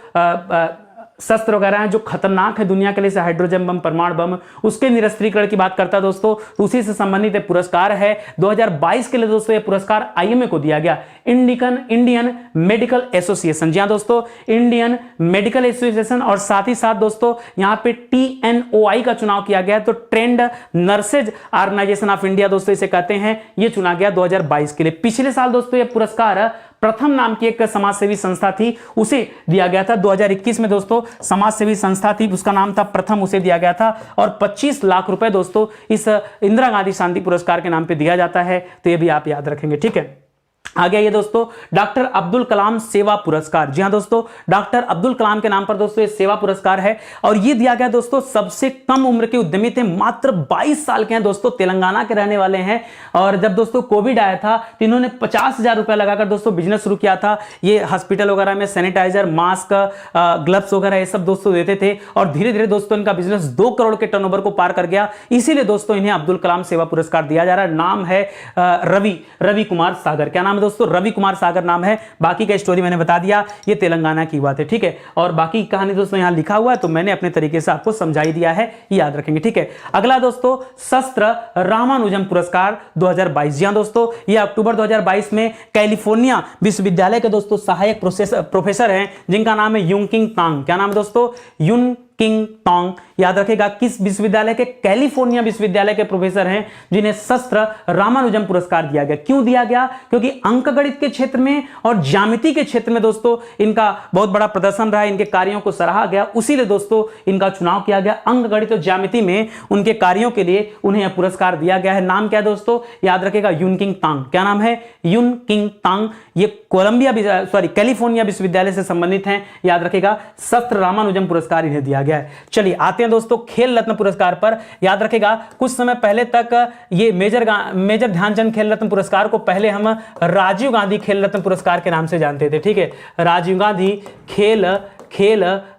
S1: शस्त्र वगैरह हैं जो खतरनाक है दुनिया के लिए, से हाइड्रोजन बम, परमाणु बम, उसके निरस्त्रीकरण की बात करता है दोस्तों, तो उसी से संबंधित पुरस्कार है। 2022 के लिए दोस्तों ये पुरस्कार आईएमए को दिया गया, इंडियन मेडिकल एसोसिएशन। जी हां दोस्तों, इंडियन मेडिकल एसोसिएशन, और साथ ही साथ दोस्तों यहां पे TNOI का चुनाव किया गया, तो trained nurses organisation of India दोस्तों इसे कहते हैं, ये चुना गया 2022 के लिए। पिछले साल दोस्तों ये पुरस्कार प्रथम नाम की एक समाजसेवी संस्था थी, उसे दिया गया था। 2021 में दोस्तों समाजसेवी संस्था थी, उसका नाम था प्रथम, उसे दिया गया था। और 25 लाख रुपए दोस्तों इस इंदिरा गांधी शांति पुरस्कार के नाम पे दिया जाता है। तो ये भी आप याद रखेंगे, ठीक है। आगे ये दोस्तों डॉक्टर अब्दुल कलाम सेवा पुरस्कार। जी हां दोस्तों, डॉक्टर अब्दुल कलाम के नाम पर दोस्तों ये सेवा पुरस्कार है, और ये दिया गया दोस्तों सबसे कम उम्र के उद्यमी थे, मात्र 22 साल के हैं दोस्तों, तेलंगाना के रहने वाले हैं। और जब दोस्तों कोविड आया था तो इन्होंने 50,000 रुपए लगाकर दोस्तों बिजनेस शुरू किया था। ये हॉस्पिटल वगैरह में सैनिटाइजर, मास्क, ग्लव्स वगैरह ये सब दोस्तों देते थे, और धीरे धीरे दोस्तों इनका बिजनेस 2 करोड़ के टर्नओवर को पार कर गया। इसीलिए दोस्तों इन्हें अब्दुल कलाम सेवा पुरस्कार दिया जा रहा है। नाम है रवि कुमार सागर। क्या नाम है दोस्तों, रवि कुमार सागर नाम है। बाकी का स्टोरी मैंने बता दिया, ये तेलंगाना की बात है, ठीक है। और बाकी की कहानी दोस्तों यहां लिखा हुआ है, तो मैंने अपने तरीके से आपको समझाई दिया है, याद रखेंगे, ठीक है। अगला दोस्तों शस्त्र रामानुजम पुरस्कार 2022। जी हां दोस्तों, ये अक्टूबर 2022 में कैलिफोर्निया विश्वविद्यालय के दोस्तों सहायक प्रोफेसर हैं, जिनका नाम है यूनकिंग तांग। क्या नाम है दोस्तों, यूनकिंग तांग। याद रखेगा किस विश्वविद्यालय के, कैलिफोर्निया विश्वविद्यालय के प्रोफेसर हैं, जिन्हें शस्त्र रामानुजम पुरस्कार दिया गया। क्यों दिया गया, क्योंकि अंकगणित के क्षेत्र में और ज्यामिति के क्षेत्र में दोस्तों इनका बहुत बड़ा प्रदर्शन रहा, इनके कार्यों को सराहा गया, उसीलिए दोस्तों इनका चुनाव किया गया। अंकगणित और ज्यामिति में उनके कार्यों के लिए उन्हें यह पुरस्कार दिया गया है। नाम क्या है दोस्तों, याद रखेगा यूनकिंग तांग। क्या नाम है, यूनकिंग तांग। ये कैलिफोर्निया विश्वविद्यालय से संबंधित हैं, याद रखेगा। शस्त्र रामानुजम पुरस्कार इन्हें दिया गया है। चलिए आते हैं दोस्तों खेल रत्न पुरस्कार पर। याद रखेगा कुछ समय पहले तक ये मेजर ध्यानचंद खेल रत्न पुरस्कार को पहले हम राजीव गांधी खेल रत्न पुरस्कार के नाम से जानते थे, ठीक है। राजीव गांधी खेल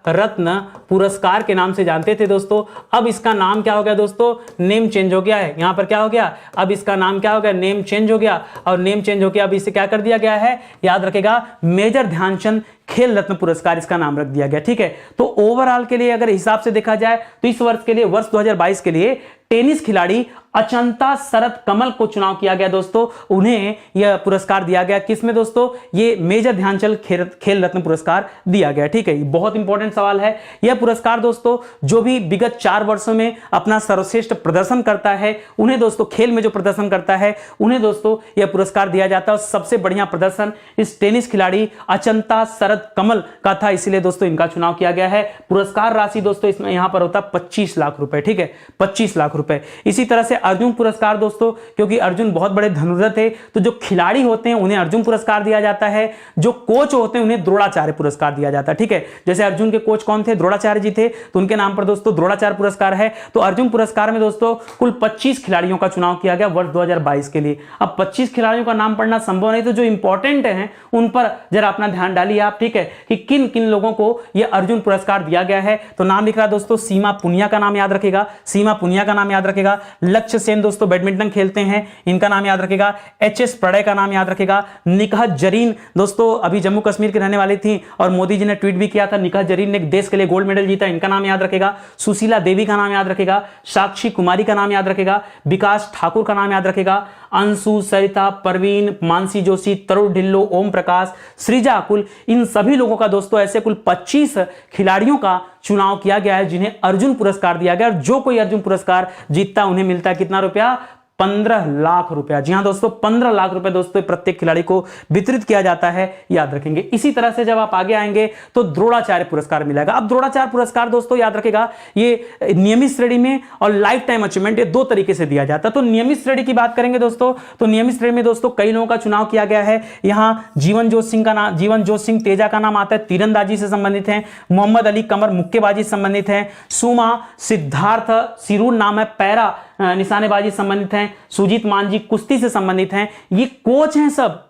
S1: रत्न पुरस्कार के नाम से जानते थे दोस्तों। अब इसका नाम क्या हो गया दोस्तों, नेम चेंज हो गया है। यहां पर क्या हो गया, अब इसका नाम क्या हो गया, नेम चेंज हो गया। और नेम चेंज हो गया, अब इसे क्या कर दिया गया है, याद रखेगा मेजर ध्यानचंद खेल रत्न पुरस्कार इसका नाम रख दिया गया, ठीक है। तो ओवरऑल के लिए अगर हिसाब से देखा जाए तो इस वर्ष के लिए, वर्ष 2022 के लिए टेनिस खिलाड़ी अचंता शरद कमल को चुनाव किया गया दोस्तों। उन्हें यह पुरस्कार दिया गया, किसमें दोस्तों, ये मेजर ध्यानचंद खेल रत्न पुरस्कार दिया गया, ठीक है। बहुत इंपॉर्टेंट सवाल है। यह पुरस्कार दोस्तों जो भी विगत 4 वर्षों में अपना सर्वश्रेष्ठ प्रदर्शन करता है, उन्हें दोस्तों खेल में जो प्रदर्शन करता है, उन्हें दोस्तों यह पुरस्कार दिया जाता है। सबसे बढ़िया प्रदर्शन इस टेनिस खिलाड़ी अचंता शरद कमल का था, इसलिए दोस्तों इनका चुनाव किया गया है। पुरस्कार राशि दोस्तों इसमें यहां पर होता 25 लाख रुपए, ठीक है, 25 लाख रुपए। इसी तरह से अर्जुन पुरस्कार दोस्तों, क्योंकि अर्जुन बहुत बड़े धनुर्धर थे, तो जो खिलाड़ी होते हैं उन्हें अर्जुन पुरस्कार दिया जाता है, जो कोच होते हैं उन्हें द्रोणाचार्य पुरस्कार दिया जाता है। ठीक है, जैसे अर्जुन के कोच कौन थे, द्रोणाचार्य जी थे, तो उनके नाम पर दोस्तों द्रोणाचार्य पुरस्कार है। तो अर्जुन पुरस्कार में दोस्तों कुल 25 खिलाड़ियों का चुनाव किया गया वर्ष 2022 के लिए। अब 25 खिलाड़ियों का नाम पढ़ना संभव नहीं, तो जो इंपॉर्टेंट हैं उन पर जरा अपना ध्यान डालिए आप। ठीक है, कि किन किन लोगों को यह अर्जुन पुरस्कार दिया गया है। तो नाम लिख रहा है दोस्तों, सीमा पुनिया का नाम याद रखेगा, सीमा पुनिया का नाम याद रखेगा। लक्ष्य सेन दोस्तों बैडमिंटन खेलते हैं, इनका नाम याद रखेगा। एच.एस. प्रणय का नाम याद रखेगा। निकहत जरीन दोस्तों अभी जम्मू कश्मीर की रहने वाली थी और मोदी जी ने ट्वीट भी किया था, निकहत जरीन ने देश के लिए गोल्ड मेडल जीता, इनका नाम याद रखेगा। सुशीला देवी का नाम याद रखेगा। साक्षी कुमारी का नाम याद रखेगा। विकास ठाकुर का नाम याद रखेगा। अंशु, सरिता, परवीन, मानसी जोशी, तरुण ढिल्लो, ओम प्रकाश, सृजा अकुल, इन सभी लोगों का दोस्तों ऐसे कुल 25 खिलाड़ियों का चुनाव किया गया है जिन्हें अर्जुन पुरस्कार दिया गया। और जो कोई अर्जुन पुरस्कार जीतता उन्हें मिलता है कितना रुपया, 15 लाख रुपया। जी हां दोस्तों, 15 लाख रुपए दोस्तों प्रत्येक खिलाड़ी को वितरित किया जाता है, याद रखेंगे। इसी तरह से जब आप आगे आएंगे तो द्रोणाचार्य पुरस्कार मिलेगा। अब द्रोणाचार्य पुरस्कार दोस्तों याद रखेगा, ये नियमित श्रेणी में और लाइफ टाइम अचीवमेंट, ये दो तरीके से दिया जाता है। तो नियमित श्रेणी की बात करेंगे दोस्तों, तो नियमित श्रेणी में दोस्तों कई लोगों का चुनाव किया गया है। यहां जीवनजोत सिंह तेजा का नाम आता है, तीरंदाजी से संबंधित है। मोहम्मद अली कमर मुक्केबाजी से संबंधित है। सुमा सिद्धार्थ सिरूर नाम है, पैरा निशानेबाजी संबंधित हैं। सुजीत मांझी कुश्ती से संबंधित हैं। ये कोच हैं सब,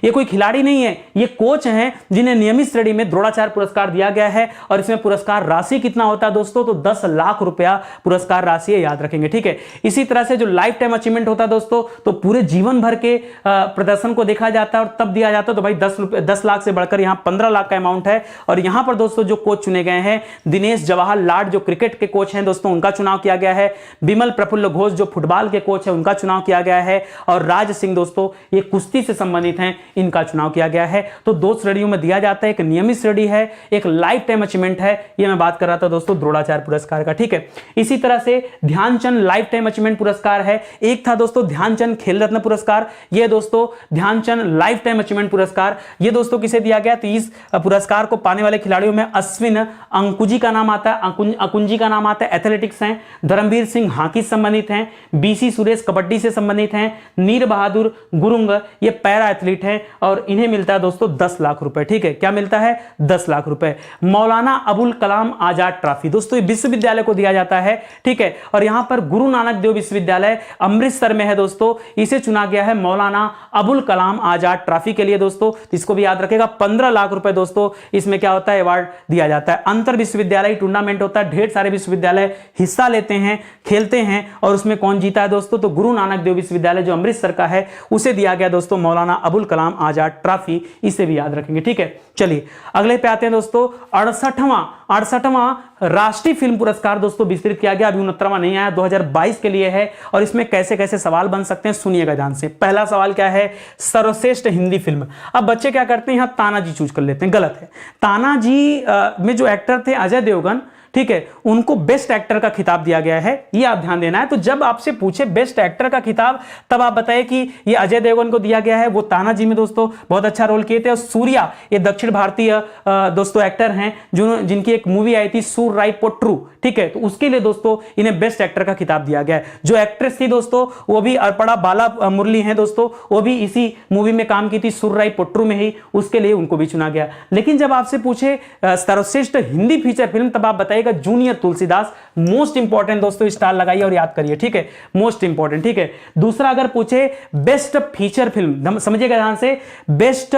S1: ये कोई खिलाड़ी नहीं है, ये कोच हैं जिन्हें नियमित श्रेणी में द्रोणाचार्य पुरस्कार दिया गया है। और इसमें पुरस्कार राशि कितना होता है दोस्तों, तो 10 लाख रुपया पुरस्कार राशि है, याद रखेंगे। ठीक है, इसी तरह से जो लाइफ टाइम अचीवमेंट होता है दोस्तों, तो पूरे जीवन भर के प्रदर्शन को देखा जाता है और तब दिया जाता है। तो भाई 10 लाख से बढ़कर यहां 15 लाख का अमाउंट है। और यहां पर दोस्तों जो कोच चुने गए हैं, दिनेश जवाहर लाड जो क्रिकेट के कोच हैं दोस्तों, उनका चुनाव किया गया है। बिमल प्रफुल्ल घोष जो फुटबॉल के कोच है, उनका चुनाव किया गया है। और राज सिंह दोस्तों ये कुश्ती से संबंधित हैं, इनका चुनाव किया गया है। तो दो श्रेणियों में दिया जाता है, एक नियमित श्रेणी है, एक लाइफ टाइम अचीवमेंट है। ये मैं बात कर रहा था दोस्तों द्रोणाचार्य पुरस्कार का। ठीक है, इसी तरह से ध्यानचंद लाइफ टाइम अचीवमेंट पुरस्कार है। एक था दोस्तों ध्यानचंद खेल रत्न पुरस्कार, ये दोस्तों ध्यानचंद लाइफ टाइम अचीवमेंट पुरस्कार, ये दोस्तों किसे दिया गया, तो इस पुरस्कार को पाने वाले खिलाड़ियों में अश्विन अंकुजी का नाम आता है, अकुंजी का नाम आता है, एथलेटिक्स हैं। धर्मवीर सिंह हॉकी से संबंधित हैं। बीसी सुरेश कबड्डी से संबंधित हैं। नीर बहादुर गुरुंग ये पैरा एथलीट हैं और इन्हें मिलता है दोस्तों 10 लाख रुपए। ठीक है, क्या मिलता है, 10 लाख रुपए। मौलाना अबुल कलाम आजाद ट्रॉफी दोस्तों ये विश्वविद्यालय को दिया जाता है। ठीक है, और यहां पर गुरु नानक देव विश्वविद्यालय अमृतसर में है दोस्तों, इसे चुना गया है मौलाना अबुल कलाम आजाद ट्रॉफी के लिए दोस्तों। इसको भी याद रखेगा, 15 लाख रुपए दोस्तों इसमें क्या होता है, अवार्ड दिया जाता है। अंतर विश्वविद्यालय टूर्नामेंट होता है, ढेर सारे विश्वविद्यालय हिस्सा लेते हैं, खेलते हैं। और उसमें कौन जीता है दोस्तों, तो गुरु नानक देव विश्वविद्यालय जो अमृतसर का है उसे दिया गया दोस्तों मौलाना अबुल कलाम आजाद ट्रॉफी, इसे भी याद रखेंगे। ठीक है, चलिए अगले पे आते हैं दोस्तों। 68वां राष्ट्रीय फिल्म पुरस्कार दोस्तों विस्तृत किया गया, अभी 69वां नहीं आया, 2022 के लिए है। और इसमें कैसे कैसे सवाल बन सकते हैं सुनिएगा ध्यान से। पहला सवाल क्या है, सर्वश्रेष्ठ हिंदी फिल्म। अब बच्चे क्या करते हैं, यहां तानाजी चूज कर लेते हैं, गलत है। तानाजी में जो एक्टर थे अजय देवगन, ठीक है, उनको बेस्ट एक्टर का खिताब दिया गया है, ये आप ध्यान देना है। तो जब आपसे पूछे बेस्ट एक्टर का खिताब, तब आप बताएं कि ये अजय देवगन को दिया गया है, वो तानाजी में दोस्तों बहुत अच्छा रोल किए थे। और सूर्या ये दक्षिण भारतीय दोस्तों एक्टर हैं जिनकी एक मूवी आई थी सूर राई पोट्रू, ठीक है, तो उसके लिए दोस्तों इन्हें बेस्ट एक्टर का खिताब दिया गया है। जो एक्ट्रेस थी दोस्तों वो भी अर्पणा बाला मुरली हैं दोस्तों, वो भी इसी मूवी में काम की थी सूर राई पोट्रू में ही, उसके लिए उनको भी चुना गया। लेकिन जब आपसे पूछे सर्वश्रेष्ठ हिंदी फीचर फिल्म, तब आप बताइएगा जूनियर तुलसीदास। मोस्ट इंपॉर्टेंट दोस्तों, स्टार लगाइए और याद करिए। ठीक है, मोस्ट इंपॉर्टेंट। ठीक है, दूसरा अगर पूछे बेस्ट फीचर फिल्म, समझिएगा ध्यान से, बेस्ट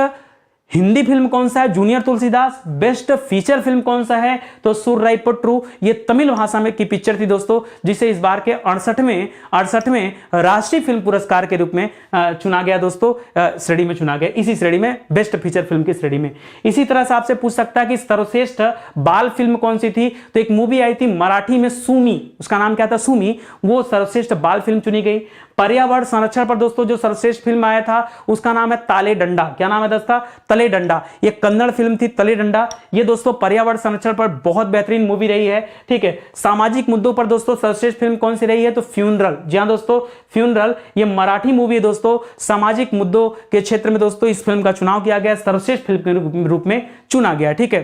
S1: हिंदी फिल्म कौन सा है, junior Tulsidas. Best feature film कौन सा है, तो सूर राई पोट्रू, ये तमिल भाषा में की पिक्चर थी दोस्तों, जिसे इस बार के 68वें राष्ट्रीय फिल्म पुरस्कार के रूप में चुना गया दोस्तों, श्रेणी में चुना गया, इसी श्रेणी में, बेस्ट फीचर फिल्म की श्रेणी में। इसी तरह से आपसे पूछ सकता है कि सर्वश्रेष्ठ बाल फिल्म कौन सी थी, तो एक मूवी आई थी मराठी में सूमी, उसका नाम क्या था, सूमी, वो सर्वश्रेष्ठ बाल फिल्म चुनी गई। पर्यावरण संरक्षण पर दोस्तों जो सर्वश्रेष्ठ फिल्म आया था उसका नाम है ताले डंडा। क्या नाम है दोस्तों, तले डंडा। ये कन्नड़ फिल्म थी तले डंडा, ये दोस्तों पर्यावरण संरक्षण पर बहुत बेहतरीन मूवी रही है। ठीक है, सामाजिक मुद्दों पर दोस्तों सर्वश्रेष्ठ फिल्म कौन सी रही है, तो फ्यूनरल। जी हां दोस्तों, फ्यूनरल ये मराठी मूवी है दोस्तों, सामाजिक मुद्दों के क्षेत्र में दोस्तों इस फिल्म का चुनाव किया गया, सर्वश्रेष्ठ फिल्म के रूप में चुना गया। ठीक है,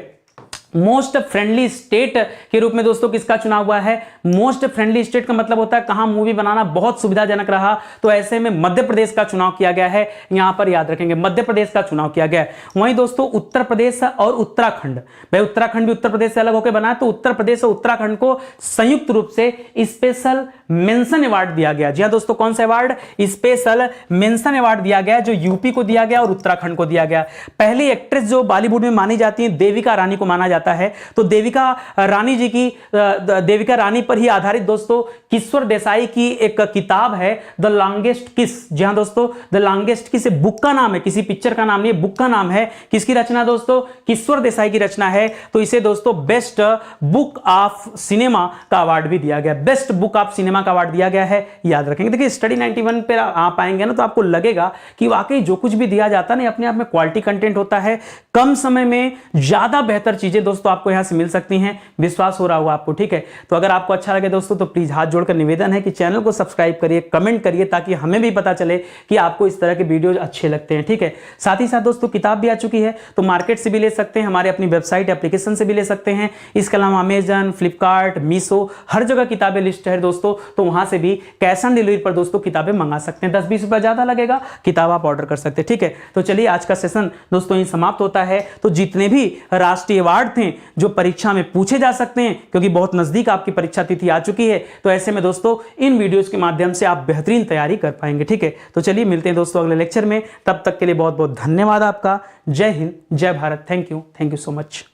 S1: मोस्ट फ्रेंडली स्टेट के रूप में दोस्तों किसका चुनाव हुआ है? मोस्ट फ्रेंडली स्टेट का मतलब होता है कहां मूवी बनाना बहुत सुविधाजनक रहा, तो ऐसे में मध्य प्रदेश का चुनाव किया गया है। यहां पर याद रखेंगे मध्य प्रदेश का चुनाव किया गया है। वहीं दोस्तों उत्तर प्रदेश और उत्तराखंड, भाई उत्तराखंड भी उत्तर प्रदेश से अलग होकर बना है, तो उत्तर प्रदेश और उत्तराखंड को संयुक्त रूप से स्पेशल मेंशन अवार्ड दिया गया। जी हां दोस्तों, कौन सा अवार्ड? स्पेशल मेंशन अवार्ड दिया गया, जो यूपी को दिया गया और उत्तराखंड को दिया गया। पहली एक्ट्रेस जो बॉलीवुड में मानी जाती है देविका रानी को माना जाता है, तो देविका रानी जी की देविका रानी पर ही आधारित दोस्तों किशोर देसाई की एक किताब है द लॉन्गेस्ट किस। जी हां दोस्तों, द लॉन्गेस्ट किस बुक का नाम है, किसी पिक्चर का नाम नहीं, बुक का नाम है। किसकी रचना दोस्तों? किशोर देसाई की रचना है। तो इसे दोस्तों बेस्ट बुक ऑफ सिनेमा का अवार्ड भी दिया गया, बेस्ट बुक ऑफ सिनेमा का अवार्ड दिया गया है, याद रखेंगे। देखिए स्टडी 91 पे आप आएंगे ना तो आपको लगेगा कि वाकई जो कुछ भी दिया जाता है ना अपने आप में क्वालिटी कंटेंट होता है, कम समय में ज्यादा बेहतर चीजें दोस्तों आपको यहां से मिल सकती हैं। विश्वास हो रहा होगा आपको, ठीक है? तो अगर आपको अच्छा लगे दोस्तों तो प्लीज हाथ जोड़कर निवेदन है कि चैनल को सब्सक्राइब करिए, कमेंट करिए, ताकि हमें भी पता चले कि आपको इस तरह के वीडियो अच्छे लगते हैं, ठीक है? साथ ही साथ दोस्तों किताब भी आ चुकी है, तो मार्केट से भी ले सकते हैं, हमारे अपनी वेबसाइट एप्लीकेशन से भी ले सकते हैं। इसके अलावा अमेजन, फ्लिपकार्ट, मीशो, हर जगह किताबें लिस्ट है दोस्तों, तो वहां से भी कैश ऑन डिलीवरी पर दोस्तों किताबें मंगा सकते हैं। 10-20 रुपया ज्यादा लगेगा, किताब आप ऑर्डर कर सकते हैं, ठीक है? तो चलिए आज का सेशन दोस्तों यही समाप्त होता है। तो जितने भी राष्ट्रीय अवार्ड थे जो परीक्षा में पूछे जा सकते हैं, क्योंकि बहुत नजदीक आपकी परीक्षा तिथि आ चुकी है, तो ऐसे में दोस्तों इन वीडियोस के माध्यम से आप बेहतरीन तैयारी कर पाएंगे, ठीक है? तो चलिए मिलते हैं दोस्तों अगले लेक्चर में, तब तक के लिए बहुत बहुत धन्यवाद आपका। जय हिंद, जय Bharat, thank you so much.